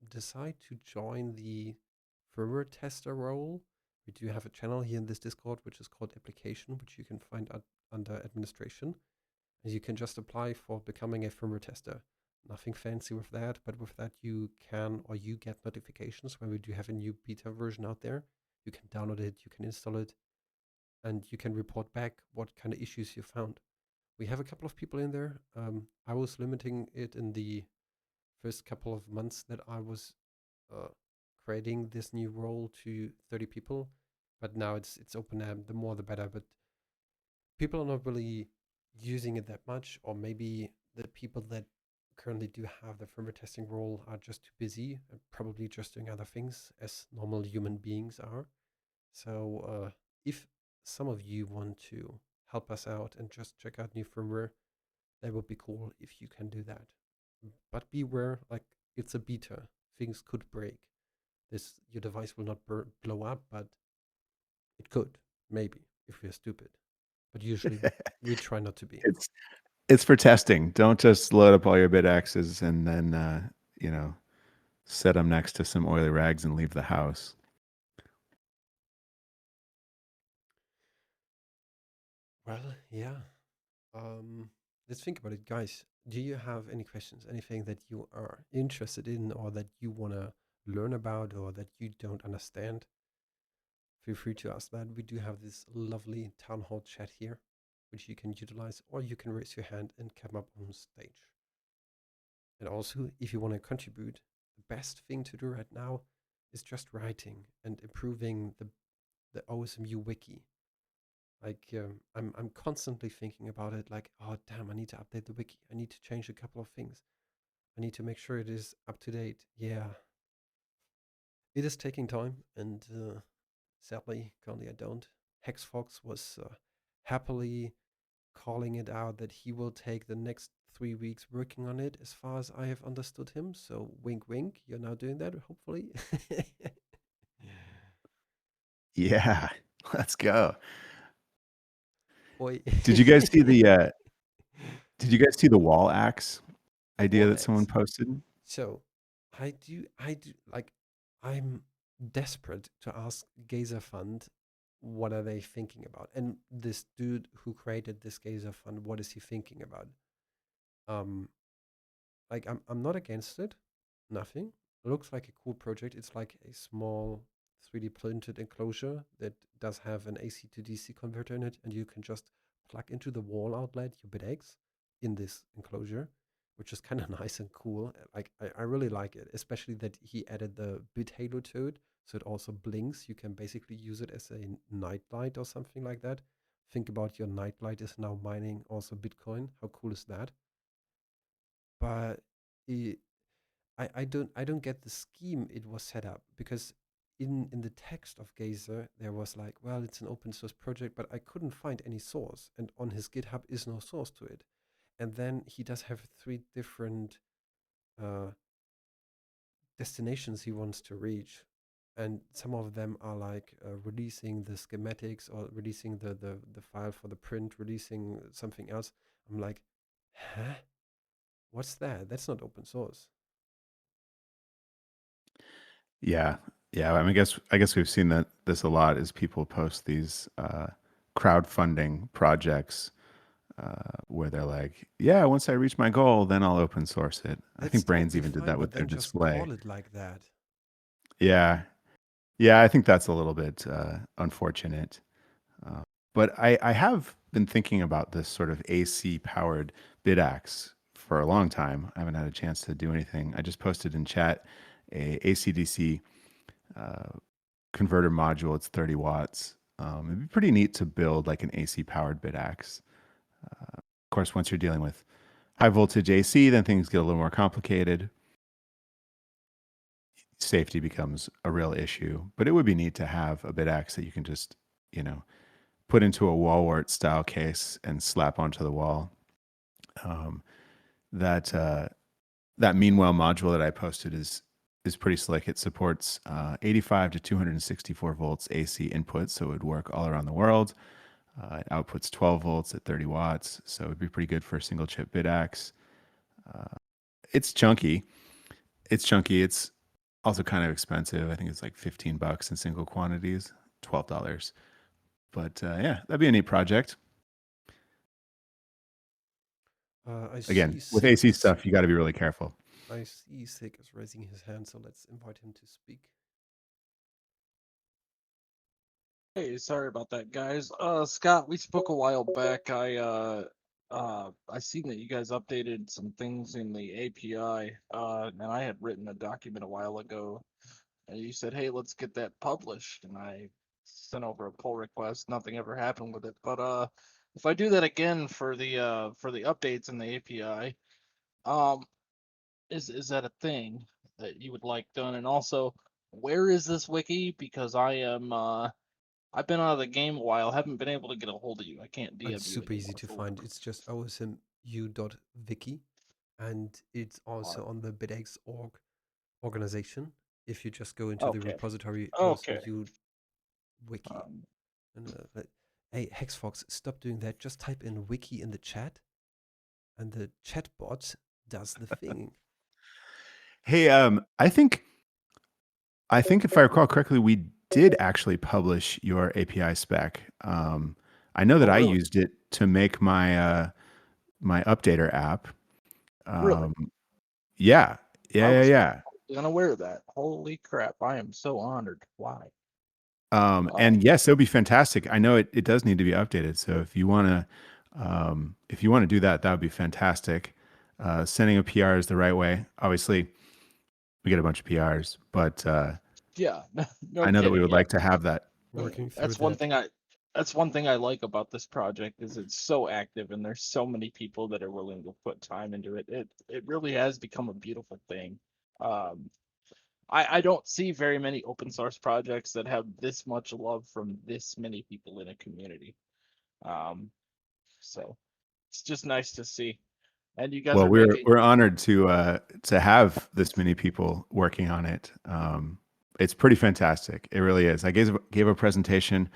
decide to join the firmware tester role. We do have a channel here in this Discord which is called application, which you can find under administration, and you can just apply for becoming a firmware tester. Nothing fancy with that, but with that you can or you get notifications when we do have a new beta version out there. You can download it, you can install it, and you can report back what kind of issues you found. We have a couple of people in there. I was limiting it in the first couple of months that I was uh, creating this new role to 30 people, but now it's open. The more the better. But people are not really using it that much, or maybe the people that currently do have the firmware testing role are just too busy and probably just doing other things as normal human beings are. So if some of you want to help us out and just check out new firmware, that would be cool if you can do that. But beware, like it's a beta, things could break. This your device will not blow up, but it could maybe if we're stupid. But usually we try not to be. it's it's for testing. Don't just load up all your bit X's and then you know set them next to some oily rags and leave the house. Well, yeah. Let's think about it, guys. Do you have any questions? Anything that you are interested in, or that you wanna learn about, or that you don't understand? Feel free to ask that. We do have this lovely town hall chat here, which you can utilize, or you can raise your hand and come up on stage. And also, if you want to contribute, the best thing to do right now is just writing and improving the OSMU wiki. Like I'm constantly thinking about it. Like, oh damn, I need to update the wiki. I need to change a couple of things. I need to make sure it is up to date. Yeah, It is taking time, and sadly, currently I don't. Hexfox was happily calling it out that he will take the next 3 weeks working on it, as far as I have understood him. So, wink, wink, you're now doing that, hopefully. Yeah, let's go. Boy, Did you guys see the did you guys see the wall axe idea that someone Wallax. posted? So, I do like, I'm desperate to ask Gazer Fund what are they thinking about, and this dude who created this Gazer Fund, what is he thinking about? Um, like I'm not against it, nothing. It looks like a cool project. It's like a small 3D printed enclosure that does have an AC to DC converter in it, and you can just plug into the wall outlet your BitX in this enclosure, which is kind of nice and cool. Like I really like it, especially that he added the bit halo to it, so it also blinks. You can basically use it as a night light or something like that. Think about your night light is now mining also Bitcoin. How cool is that? But it, I don't get the scheme it was set up, because in the text of Gazer there was like, well, it's an open source project, but I couldn't find any source, and on his GitHub is no source to it. And then he does have three different uh, destinations he wants to reach, and some of them are like releasing the schematics, or releasing the file for the print, releasing something else. I'm like, huh? What's that? That's not open source. Yeah. Yeah, I mean, I guess we've seen that this a lot is people post these crowdfunding projects where they're like, "Yeah, once I reach my goal, then I'll open source it." I That's think Brains totally even did fine, that but with their then just display. call it like that. Yeah, yeah, I think that's a little bit unfortunate. Uh, but I have been thinking about this sort of AC powered Bitaxe for a long time. I haven't had a chance to do anything. I just posted in chat a AC/DC uh, converter module. It's 30 watts. It'd be pretty neat to build like an AC powered Bitaxe. Of course, once you're dealing with high voltage AC, then things get a little more complicated. Safety becomes a real issue, but it would be neat to have a Bitaxe that you can just, you know, put into a wall wart style case and slap onto the wall. Um, that that Meanwhile module that I posted is pretty slick. It supports 85 to 264 volts AC input, so it would work all around the world. It outputs 12 volts at 30 watts, so it'd be pretty good for a single chip Bitaxe. Uh, it's chunky. It's chunky. It's also kind of expensive. I think it's like $15 in single quantities, $12. But yeah, that'd be a neat project. I Again, see with Sig AC is stuff, you got to be really careful. I see Sig is raising his hand, so let's invite him to speak. Hey, sorry about that, guys. Scott, we spoke a while back. I seen that you guys updated some things in the API, and I had written a document a while ago, and you said, "Hey, let's get that published," and I sent over a pull request. Nothing ever happened with it, but if I do that again for the updates in the API, um, is that a thing that you would like done? And also, where is this wiki? Because I've been out of the game a while. Haven't been able to get a hold of you. I can't It's DM you super easy anymore to for find. whatever It's just reason. osmu.wiki, and it's Uh, also on the bitx.org organization. If you just go into the okay. repository Okay. osmu wiki, Um, and hey, Hexfox, stop doing that. Just type in wiki in the chat, and the chat bot does the thing. Hey, I think if I recall correctly, we did actually publish your API spec. I know that oh, I really? used it to make my updater app. Really? Um, yeah, I yeah, yeah, was yeah. unaware of that. Holy crap. I am so honored. Why? And Um, yes, it would be fantastic. I know it does need to be updated. So if you want to do that, that would be fantastic. Sending a PR is the right way. Obviously, we get a bunch of PRs, but yeah, no I know that we kidding. would Yeah. like to have that. Working through That's one that. thing I that's one thing I like about this project is it's so active and there's so many people that are willing to put time into it. It really has become a beautiful thing. Um, I don't see very many open source projects that have this much love from this many people in a community. Um, so it's just nice to see. And you guys Well, are we're making we're honored to have this many people working on it. It's pretty fantastic. It really is. I gave a presentation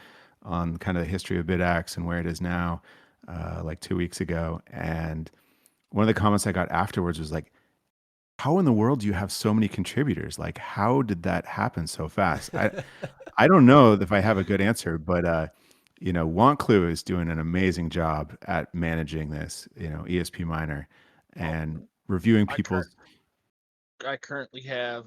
on kind of the history of Bitaxe and where it is now, like 2 weeks ago, and one of the comments I got afterwards was like, "How in the world do you have so many contributors? Like, how did that happen so fast?" I don't know if I have a good answer, but WantClue is doing an amazing job at managing this, ESP miner well, and reviewing I people's. I currently have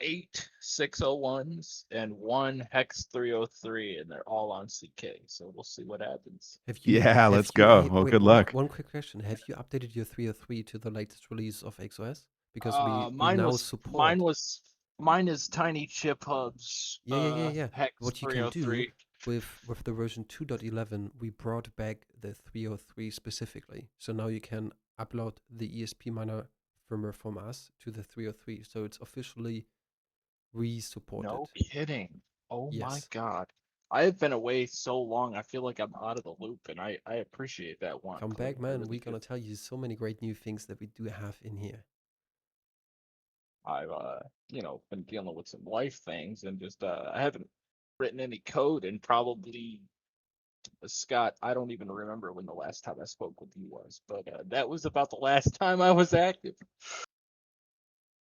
8 601s and one Hex 303, and they're all on CK. So we'll see what happens. Yeah, Have let's you go. Well, wait, good luck. one quick question. Have you updated your 303 to the latest release of XOS? Because Uh, we mine now was mine support. was mine is Tiny Chip Hubs Yeah. Hex What you can do 303. with the version 2.11, we brought back the 303 specifically. So now you can upload the ESP miner firmware from us to the 303. So it's officially re-supported. No kidding. Oh my Yes. god. I have been away so long. I feel like I'm out of the loop, and I appreciate that one Come clue. back, I man. really We're do. gonna tell you so many great new things that we do have in here. I've been dealing with some life things and just I haven't written any code in probably Scott, I don't even remember when the last time I spoke with you was, but that was about the last time I was active.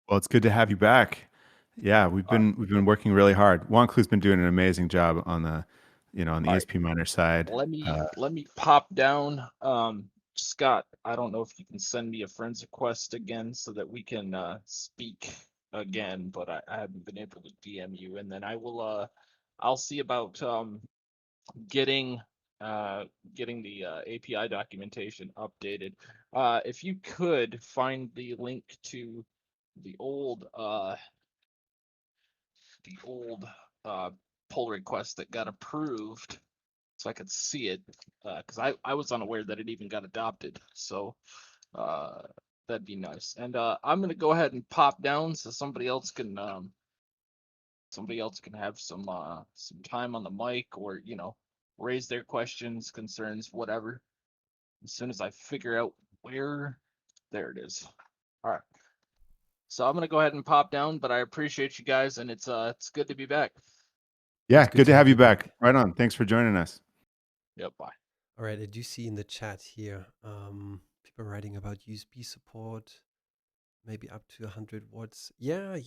Well, it's good to have you back. Yeah, we've All right, been working really hard. WantClue's been doing an amazing job on the all right. ESP miner side. Let me pop down. Scott, I don't know if you can send me a friend's request again so that we can speak again, but I haven't been able to DM you, and then I'll see about getting uh getting the API documentation updated. If you could find the link to the old uh the old uh pull request that got approved so I could see it, because I was unaware that it even got adopted. So uh that'd be nice. And I'm gonna go ahead and pop down so somebody else can have some time on the mic, or raise their questions, concerns, whatever, as soon as I figure out where. There it is. All right. So I'm gonna go ahead and pop down, but I appreciate you guys, and it's good to be back. It's Yeah, good good to to have have you you back. back. Right on. Thanks for joining us. Yep. Bye. All right, I do see in the chat here, people writing about USB support, maybe up to 100 watts. Yeah.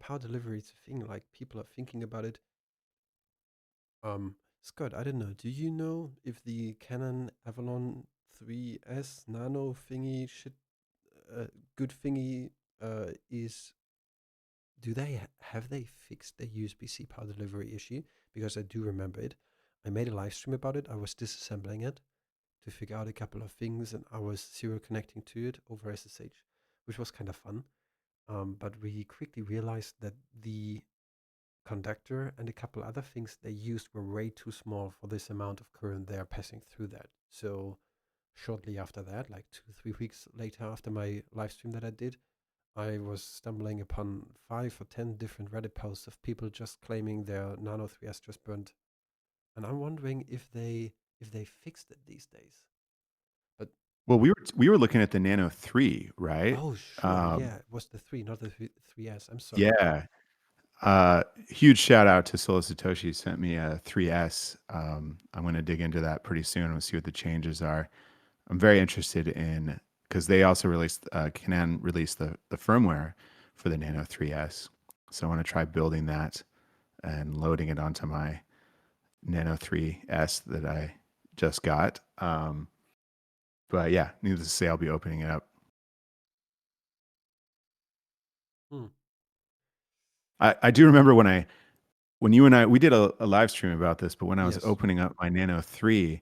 Power delivery is a thing. Like people are thinking about it. Scott, I don't know. Do you know if the Canon Avalon 3S Nano thingy good thingy, is? Do they have they fixed the USB-C power delivery issue? Because I do remember it. I made a live stream about it. I was disassembling it to figure out a couple of things, and I was serial connecting to it over SSH, which was kind of fun. But we quickly realized that the conductor and a couple other things they used were way too small for this amount of current they are passing through that. So shortly after that, like 2 3 weeks later after my live stream that I did, I was stumbling upon 5 or 10 different Reddit posts of people just claiming their Nano 3S just burnt, and I'm wondering if they fixed it these days. But Well, we were looking at the Nano 3, right? oh sure, yeah, it was the three, not the 3S. I'm sorry. Yeah. Huge shout out to Solo Satoshi, sent me a 3S. I'm going to dig into that pretty soon and see what the changes are. I'm very interested in, because they also released Canon released the firmware for the Nano 3S. So I want to try building that and loading it onto my Nano 3S that I just got. But yeah, needless to say, I'll be opening it up. Hmm. I do remember when you and I we did a live stream about this, but when I was Yes. opening up my Nano 3,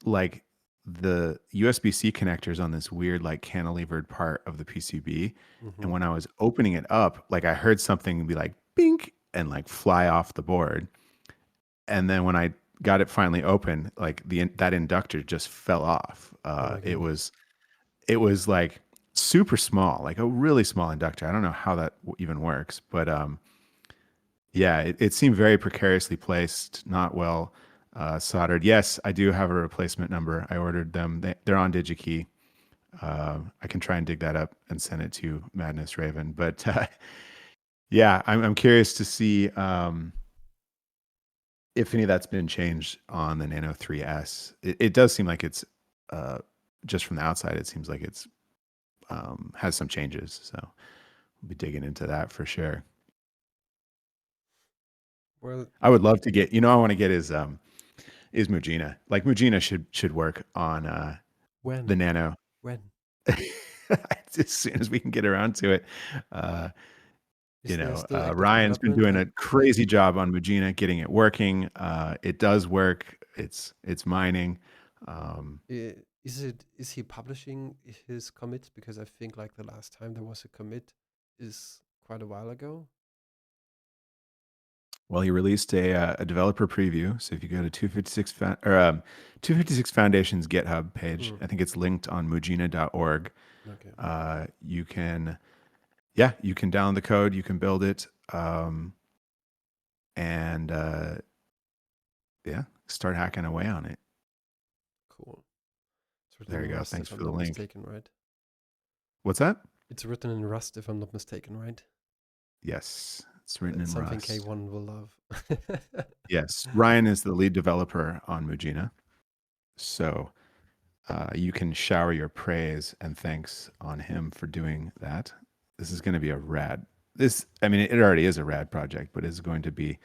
like the USB-C connectors on this weird like cantilevered part of the PCB, Mm-hmm. and when I was opening it up, like I heard something be like bink and like fly off the board, and then when I got it finally open, like that inductor just fell off. Oh my It goodness. was it was like super small, like a really small inductor. I don't know how that even works, but yeah, it seemed very precariously placed, not well soldered. Yes, I do have a replacement number. I ordered them. They're on DigiKey. I can try and dig that up and send it to Madness Raven. But yeah, I'm curious to see if any of that's been changed on the Nano 3S. It does seem like it's just from the outside. It seems like it's has some changes. So we'll be digging into that for sure. Well, I would love to get. I want to get is Mujina. Like Mujina should work on the when? Nano When? as soon as we can get around to it. Is there still active Ryan's been development doing a at crazy BT? job on Mujina, getting it working. It does work. It's mining. Is he publishing his commits? Because I think like the last time there was a commit is quite a while ago. Well, he released a developer preview. So if you go to 256 Foundation's GitHub page, Mm, I think it's linked on mujina.org. okay. You can download the code, you can build it, and start hacking away on it. Cool. It's written There you in go. Rust Thanks if I'm for the not link. mistaken, right? What's that? It's written in Rust if I'm not mistaken, right? Yes, it's written in Something Rust. K1 will love. Yes, Ryan is the lead developer on Mujina, so you can shower your praise and thanks on him for doing that. This is going to be a rad. It already is a rad project, but it's going to be.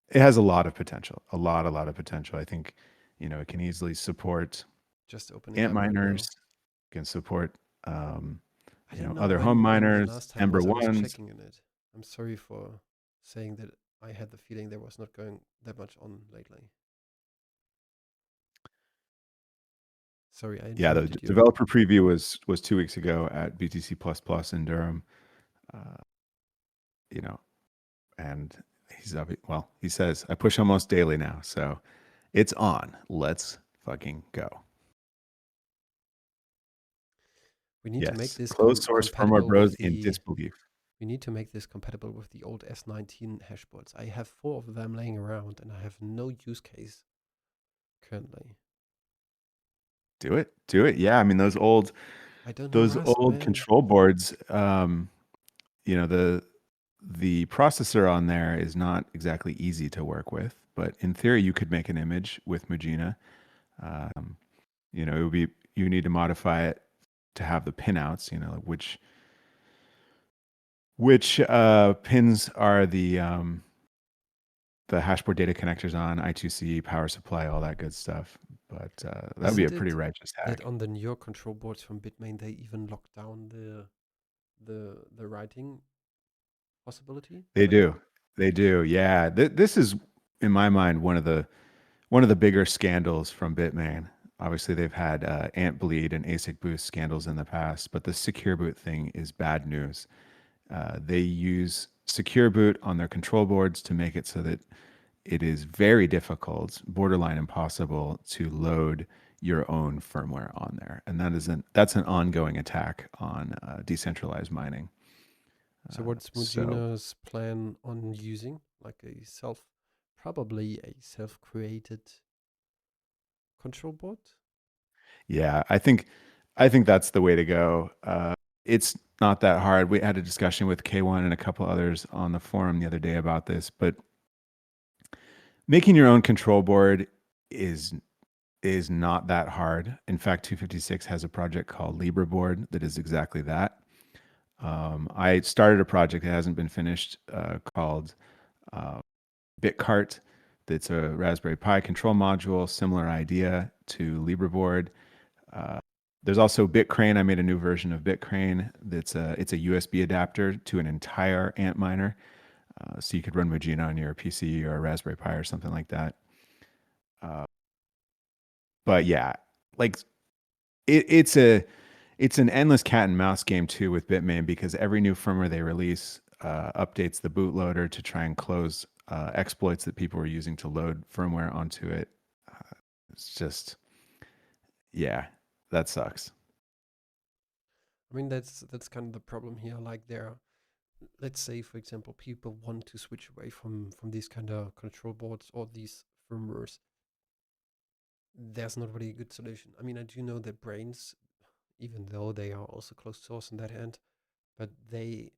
It has a lot of potential. A lot of potential. I think, it can easily support Just opening ant up right now. miners. Can support, I didn't know other home when the miners, last time Ember was I was ones. checking in it. I'm sorry for saying that I had the feeling there was not going that much on lately. Sorry, I Yeah, the interrupted you. developer preview was 2 weeks ago at BTC in Durham. Uh, you know, and he says I push almost daily now, so it's on. Let's fucking go. We need to make Yes, this closed source firmware compatible bros with in the. disbelief. We need to make this compatible with the old S19 hashboards. I have 4 of them laying around, and I have no use case currently. Do it. Yeah, I mean those old I don't know Rust, man. control boards. The processor on there is not exactly easy to work with, but in theory you could make an image with Mujina. It would be, you need to modify it to have the pinouts. Which pins are the hashboard data connectors on, I2C, power supply, all that good stuff. But that would be a Isn't pretty it righteous that hack. on the newer control boards from Bitmain they even lock down the writing possibility? They do. They do. Yeah. This is, in my mind, one of the bigger scandals from Bitmain. Obviously, they've had Ant Bleed and ASIC Boost scandals in the past, but the Secure Boot thing is bad news. They use Secure Boot on their control boards to make it so that it is very difficult, borderline impossible, to load your own firmware on there, and that's an ongoing attack on decentralized mining. So what's So Mujina's plan on using? Like probably a self-created control board? yeah, I think that's the way to go. It's not that hard. We had a discussion with K1 and a couple others on the forum the other day about this, but making your own control board is not that hard. In fact, 256 has a project called LibraBoard that is exactly that. I started a project that hasn't been finished called BitCart. That's a Raspberry Pi control module, similar idea to LibraBoard. There's also BitCrane. I made a new version of BitCrane. It's a USB adapter to an entire Antminer, so you could run Mujina on your PC or a Raspberry Pi or something like that. But yeah, like it's an endless cat and mouse game too with Bitmain, because every new firmware they release updates the bootloader to try and close exploits that people were using to load firmware onto it. It's just, yeah, that sucks. I mean, that's kind of the problem here. Like there, let's say for example, people want to switch away from these kind of control boards or these firmwares. There's not really a good solution. I mean, I do know that Brains, even though they are also closed source in that end, but they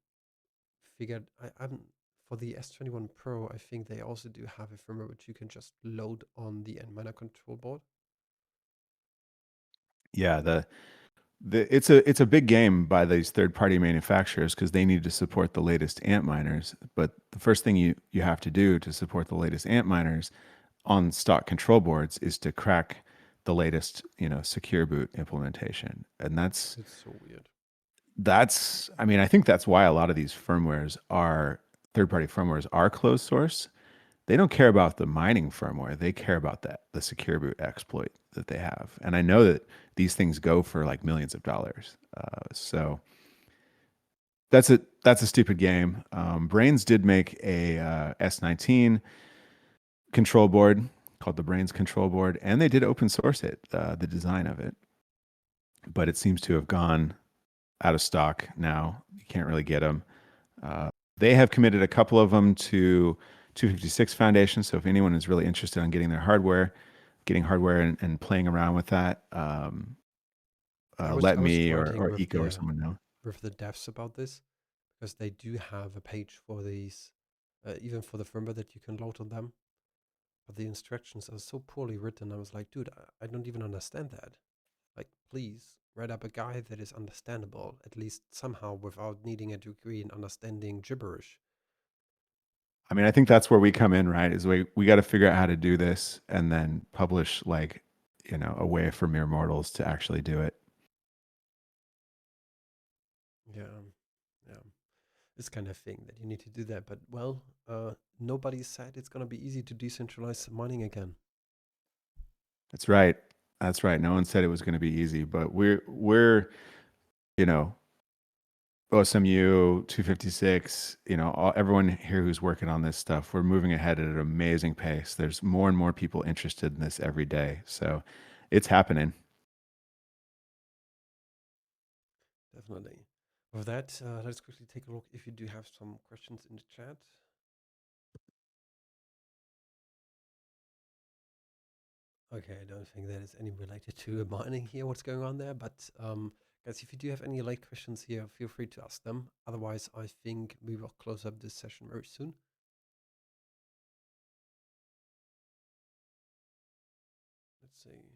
figured I'm for the S21 Pro, I think they also do have a firmware which you can just load on the N control board. Yeah, it's a big game by these third party manufacturers because they need to support the latest amp miners. But the first thing you have to do to support the latest amp miners on stock control boards is to crack the latest, secure boot implementation. And It's so weird. I mean, I think that's why a lot of these firmwares are third party firmwares are closed source. They don't care about the mining firmware. They care about the secure boot exploit that they have. And I know that these things go for like millions of dollars. So that's a stupid game. Brains did make a S19 control board called the Brains control board, and they did open source it, the design of it. But it seems to have gone out of stock now. You can't really get them. They have committed a couple of them to 256 Foundation. So if anyone is really interested in getting hardware and playing around with that, I let was me chatting or Eco or someone know. with the devs about this because they do have a page for these, even for the firmware that you can load on them. But the instructions are so poorly written. I was like, dude, I don't even understand that. Like, please write up a guide that is understandable, at least somehow, without needing a degree in understanding gibberish. I mean, I think that's where we come in, right? Is we got to figure out how to do this and then publish like, a way for mere mortals to actually do it. Yeah, yeah. This kind of thing that you need to do that. But well, nobody said it's gonna be easy to decentralize mining again. That's right. That's right. No one said it was going to be easy, but we're, you know, OSMU 256, everyone here who's working on this stuff, we're moving ahead at an amazing pace. There's more and more people interested in this every day. So it's happening. Definitely. With that, let's quickly take a look if you do have some questions in the chat. Okay, I don't think that is any related to mining here, what's going on there. But guys, if you do have any late questions here, feel free to ask them. Otherwise, I think we will close up this session very soon. Let's see.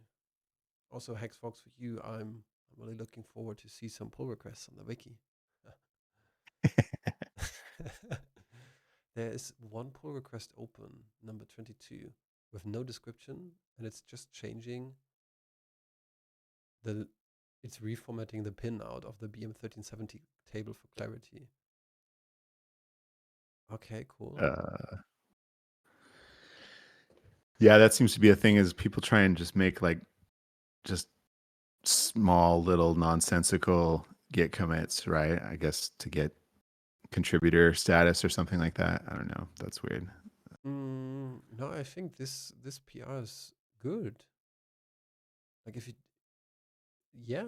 Also, Hexfox, for you, I'm really looking forward to see some pull requests on the wiki. There is one pull request open, number 22, with no description, and it's just changing the. It's reformatting the pin out of the BM1370 table for clarity. Okay, cool. Yeah, that seems to be a thing is people try and just make like just small little nonsensical git commits, right? I guess to get contributor status or something like that. I don't know. That's weird. No, I think this PR is good. Like if you, yeah,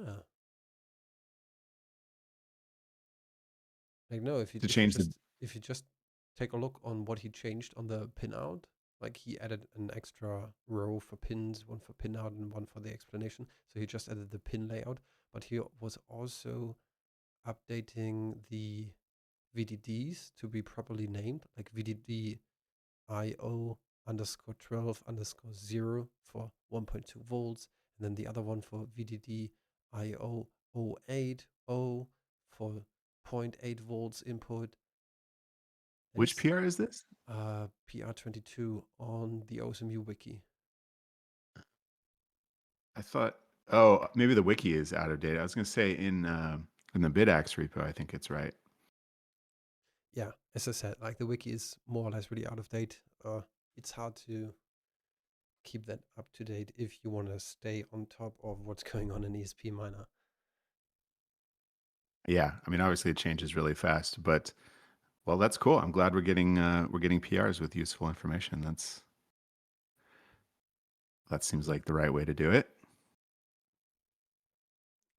like no, To change the if you just take a look on what he changed on the pin out, like he added an extra row for pins, one for pin out and one for the explanation. So he just added the pin layout, but he was also updating the VDDs to be properly named, like VDD IO underscore 12 underscore 0 for 1.2 volts, and then the other one for VDD IO 080 for zero point 0.8 volts input. That which is PR is this? PR22 on the OSMU wiki. I thought, oh, maybe the wiki is out of date. I was going to say in the Bitaxe repo, I think it's right. Yeah, as I said, like the wiki is more or less really out of date. It's hard to keep that up to date if you want to stay on top of what's going on in ESP Miner. Yeah, I mean, obviously it changes really fast, but well, that's cool. I'm glad we're getting PRs with useful information. That seems like the right way to do it.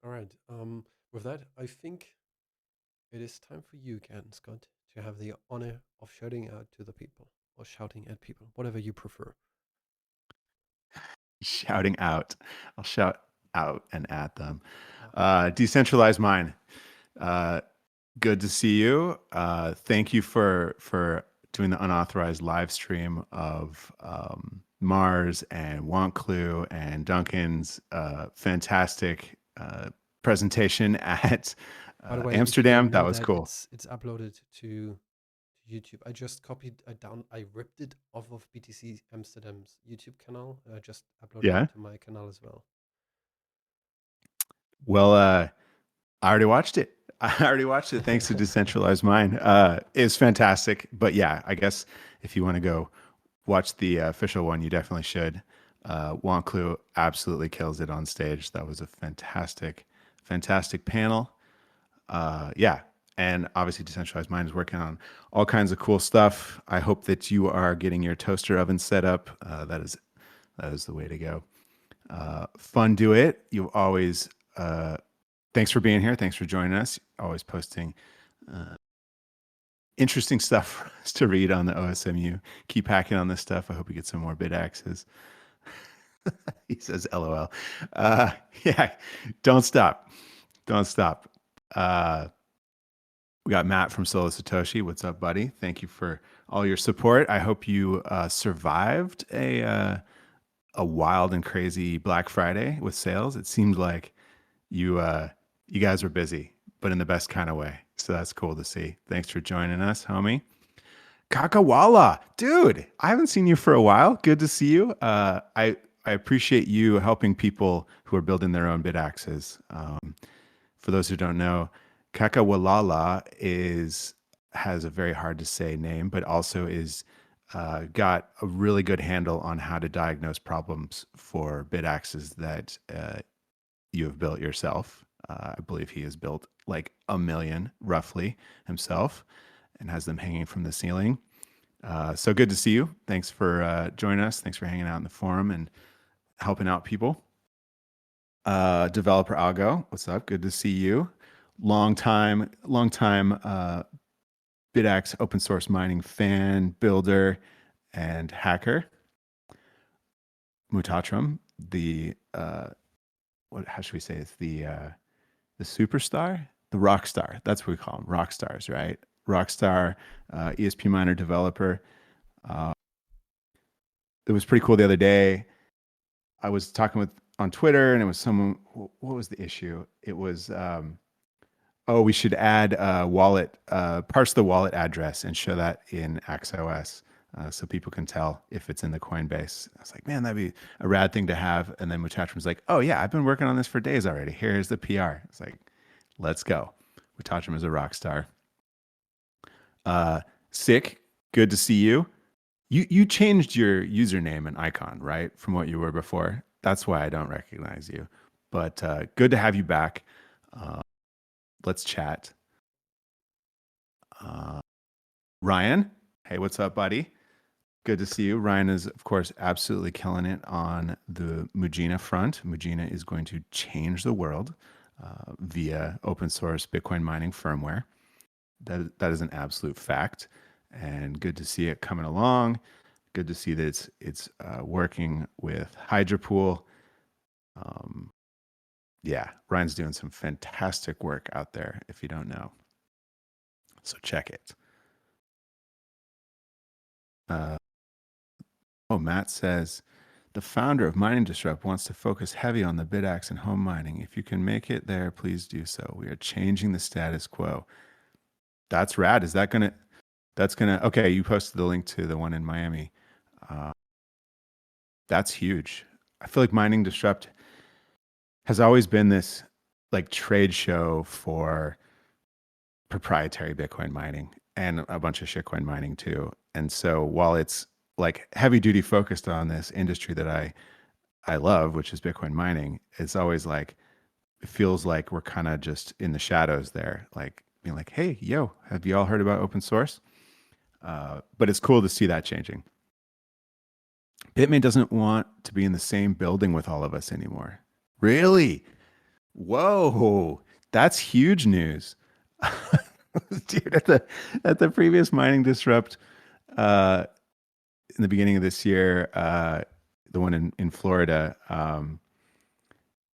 All right. With that, I think it is time for you again, Scott, to have the honor of shouting out to the people or shouting at people, whatever you prefer. Shouting out. I'll shout out and at them. Ah, Decentralized Mind. Uh, good to see you. Thank you for doing the unauthorized live stream of Mars and WantClue and Duncan's fantastic presentation at by the way, if you Amsterdam. didn't That know was that, cool. it's uploaded to YouTube. I just copied down. I ripped it off of BTC Amsterdam's YouTube channel. I just uploaded Yeah. it to my canal as well. Well, I already watched it. I already watched it. Thanks to Decentralized Mind. It's fantastic. But yeah, I guess if you want to go watch the official one, you definitely should. WantClue absolutely kills it on stage. That was a fantastic, fantastic panel. Yeah. And obviously, Decentralized Mind is working on all kinds of cool stuff. I hope that you are getting your toaster oven set up. That is the way to go. Fun do it. You always thanks for being here. Thanks for joining us. Always posting interesting stuff for us to read on the OSMU. Keep hacking on this stuff. I hope we get some more Bitaxes. He says, LOL. Yeah, don't stop. Don't stop. We got Matt from Solo Satoshi. What's up, buddy? Thank you for all your support. I hope you survived a wild and crazy Black Friday with sales. It seemed like you guys were busy, but in the best kind of way. So that's cool to see. Thanks for joining us, homie. Kakawala, dude, I haven't seen you for a while. Good to see you. I appreciate you helping people who are building their own Bitaxes. For those who don't know, Kakawalala has a very hard to say name, but also is got a really good handle on how to diagnose problems for Bitaxes that you have built yourself. I believe he has built like 1 million roughly himself and has them hanging from the ceiling. So good to see you. Thanks for joining us. Thanks for hanging out in the forum and helping out people. Developer Algo, what's up? Good to see you. Long time Bitaxe open source mining fan, builder, and hacker. Mutatram, the how should we say? It's the superstar, the rock star. That's what we call them, rock stars, right? Rockstar, ESP miner developer. It was pretty cool the other day. I was talking on Twitter, and it was someone. What was the issue? It was, we should add wallet, parse the wallet address and show that in AxOS. So people can tell if it's in the Coinbase. I was like, man, that'd be a rad thing to have. And then Mutatram was like, oh yeah, I've been working on this for days already. Here's the PR. It's like, let's go. Mutatram is a rock star. Sick, good to see you. You changed your username and icon, right, from what you were before. That's why I don't recognize you. But good to have you back. Let's chat. Ryan, hey, what's up, buddy? Good to see you. Ryan is, of course, absolutely killing it on the Mujina front. Mujina is going to change the world via open source Bitcoin mining firmware. That is an absolute fact, and good to see it coming along. Good to see that it's working with Hydrapool. Yeah, Ryan's doing some fantastic work out there, if you don't know. So check it. Matt says, the founder of Mining Disrupt wants to focus heavy on the Bitaxe and home mining. If you can make it there, please do so. We are changing the status quo. That's rad. Okay, you posted the link to the one in Miami. That's huge. I feel like Mining Disrupt has always been this like trade show for proprietary Bitcoin mining and a bunch of shitcoin mining too. And so while it's like heavy duty focused on this industry that I love, which is Bitcoin mining, it's always like, it feels like we're kind of just in the shadows there, like being like, hey, yo, have you all heard about open source? But it's cool to see that changing. Bitmain doesn't want to be in the same building with all of us anymore. Really? Whoa. That's huge news. Dude, at the previous mining disrupt in the beginning of this year, the one in Florida,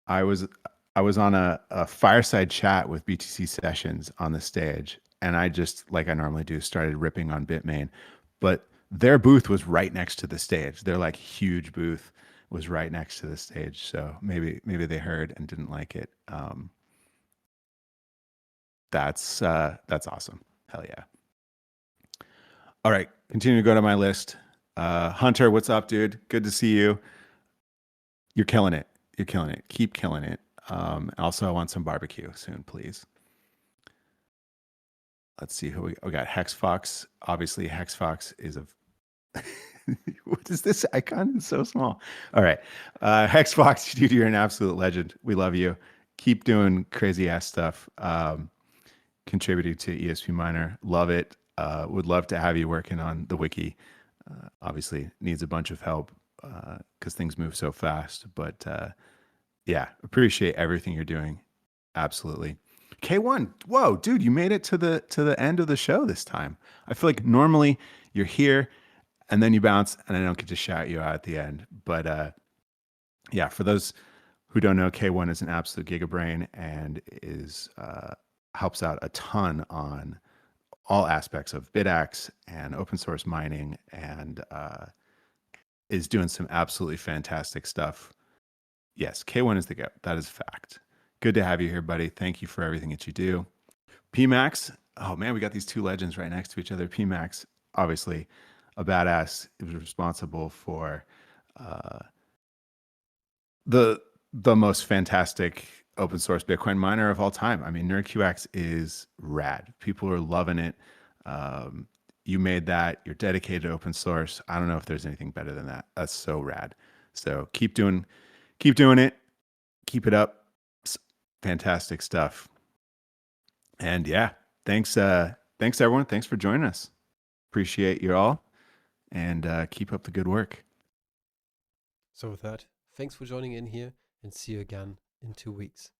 I was I was on a fireside chat with BTC Sessions on the stage, and I just, like I normally do, started ripping on Bitmain. But their booth was right next to the stage. Their like huge booth was right next to the stage. So maybe they heard and didn't like it. That's awesome. Hell yeah. All right, continue to go to my list. Hunter, what's up, dude? Good to see you. You're killing it. You're killing it. Keep killing it. Also, I want some barbecue soon, please. Let's see who we got. Hexfox. Obviously, Hexfox is a. What is this icon? It's so small. All right. Hexfox, dude, you're an absolute legend. We love you. Keep doing crazy ass stuff. Contributing to ESP Miner. Love it. Would love to have you working on the wiki. Obviously, needs a bunch of help because things move so fast. But yeah, appreciate everything you're doing. Absolutely. K1, whoa, dude, you made it to the end of the show this time. I feel like normally you're here and then you bounce and I don't get to shout you out at the end. But yeah, for those who don't know, K1 is an absolute gigabrain and is helps out a ton on all aspects of Bitaxe and open source mining, and is doing some absolutely fantastic stuff. Yes, K1 is the go. That is fact. Good to have you here, buddy. Thank you for everything that you do. PMax. Oh man, we got these two legends right next to each other. PMax, obviously a badass. He was responsible for the most fantastic open source Bitcoin miner of all time. I mean, NerdQX is rad. People are loving it. You made that. You're dedicated to open source. I don't know if there's anything better than that. That's so rad. So keep doing it. Keep it up. It's fantastic stuff. And yeah, thanks everyone. Thanks for joining us. Appreciate you all, and keep up the good work. So with that, thanks for joining in here, and see you again in 2 weeks.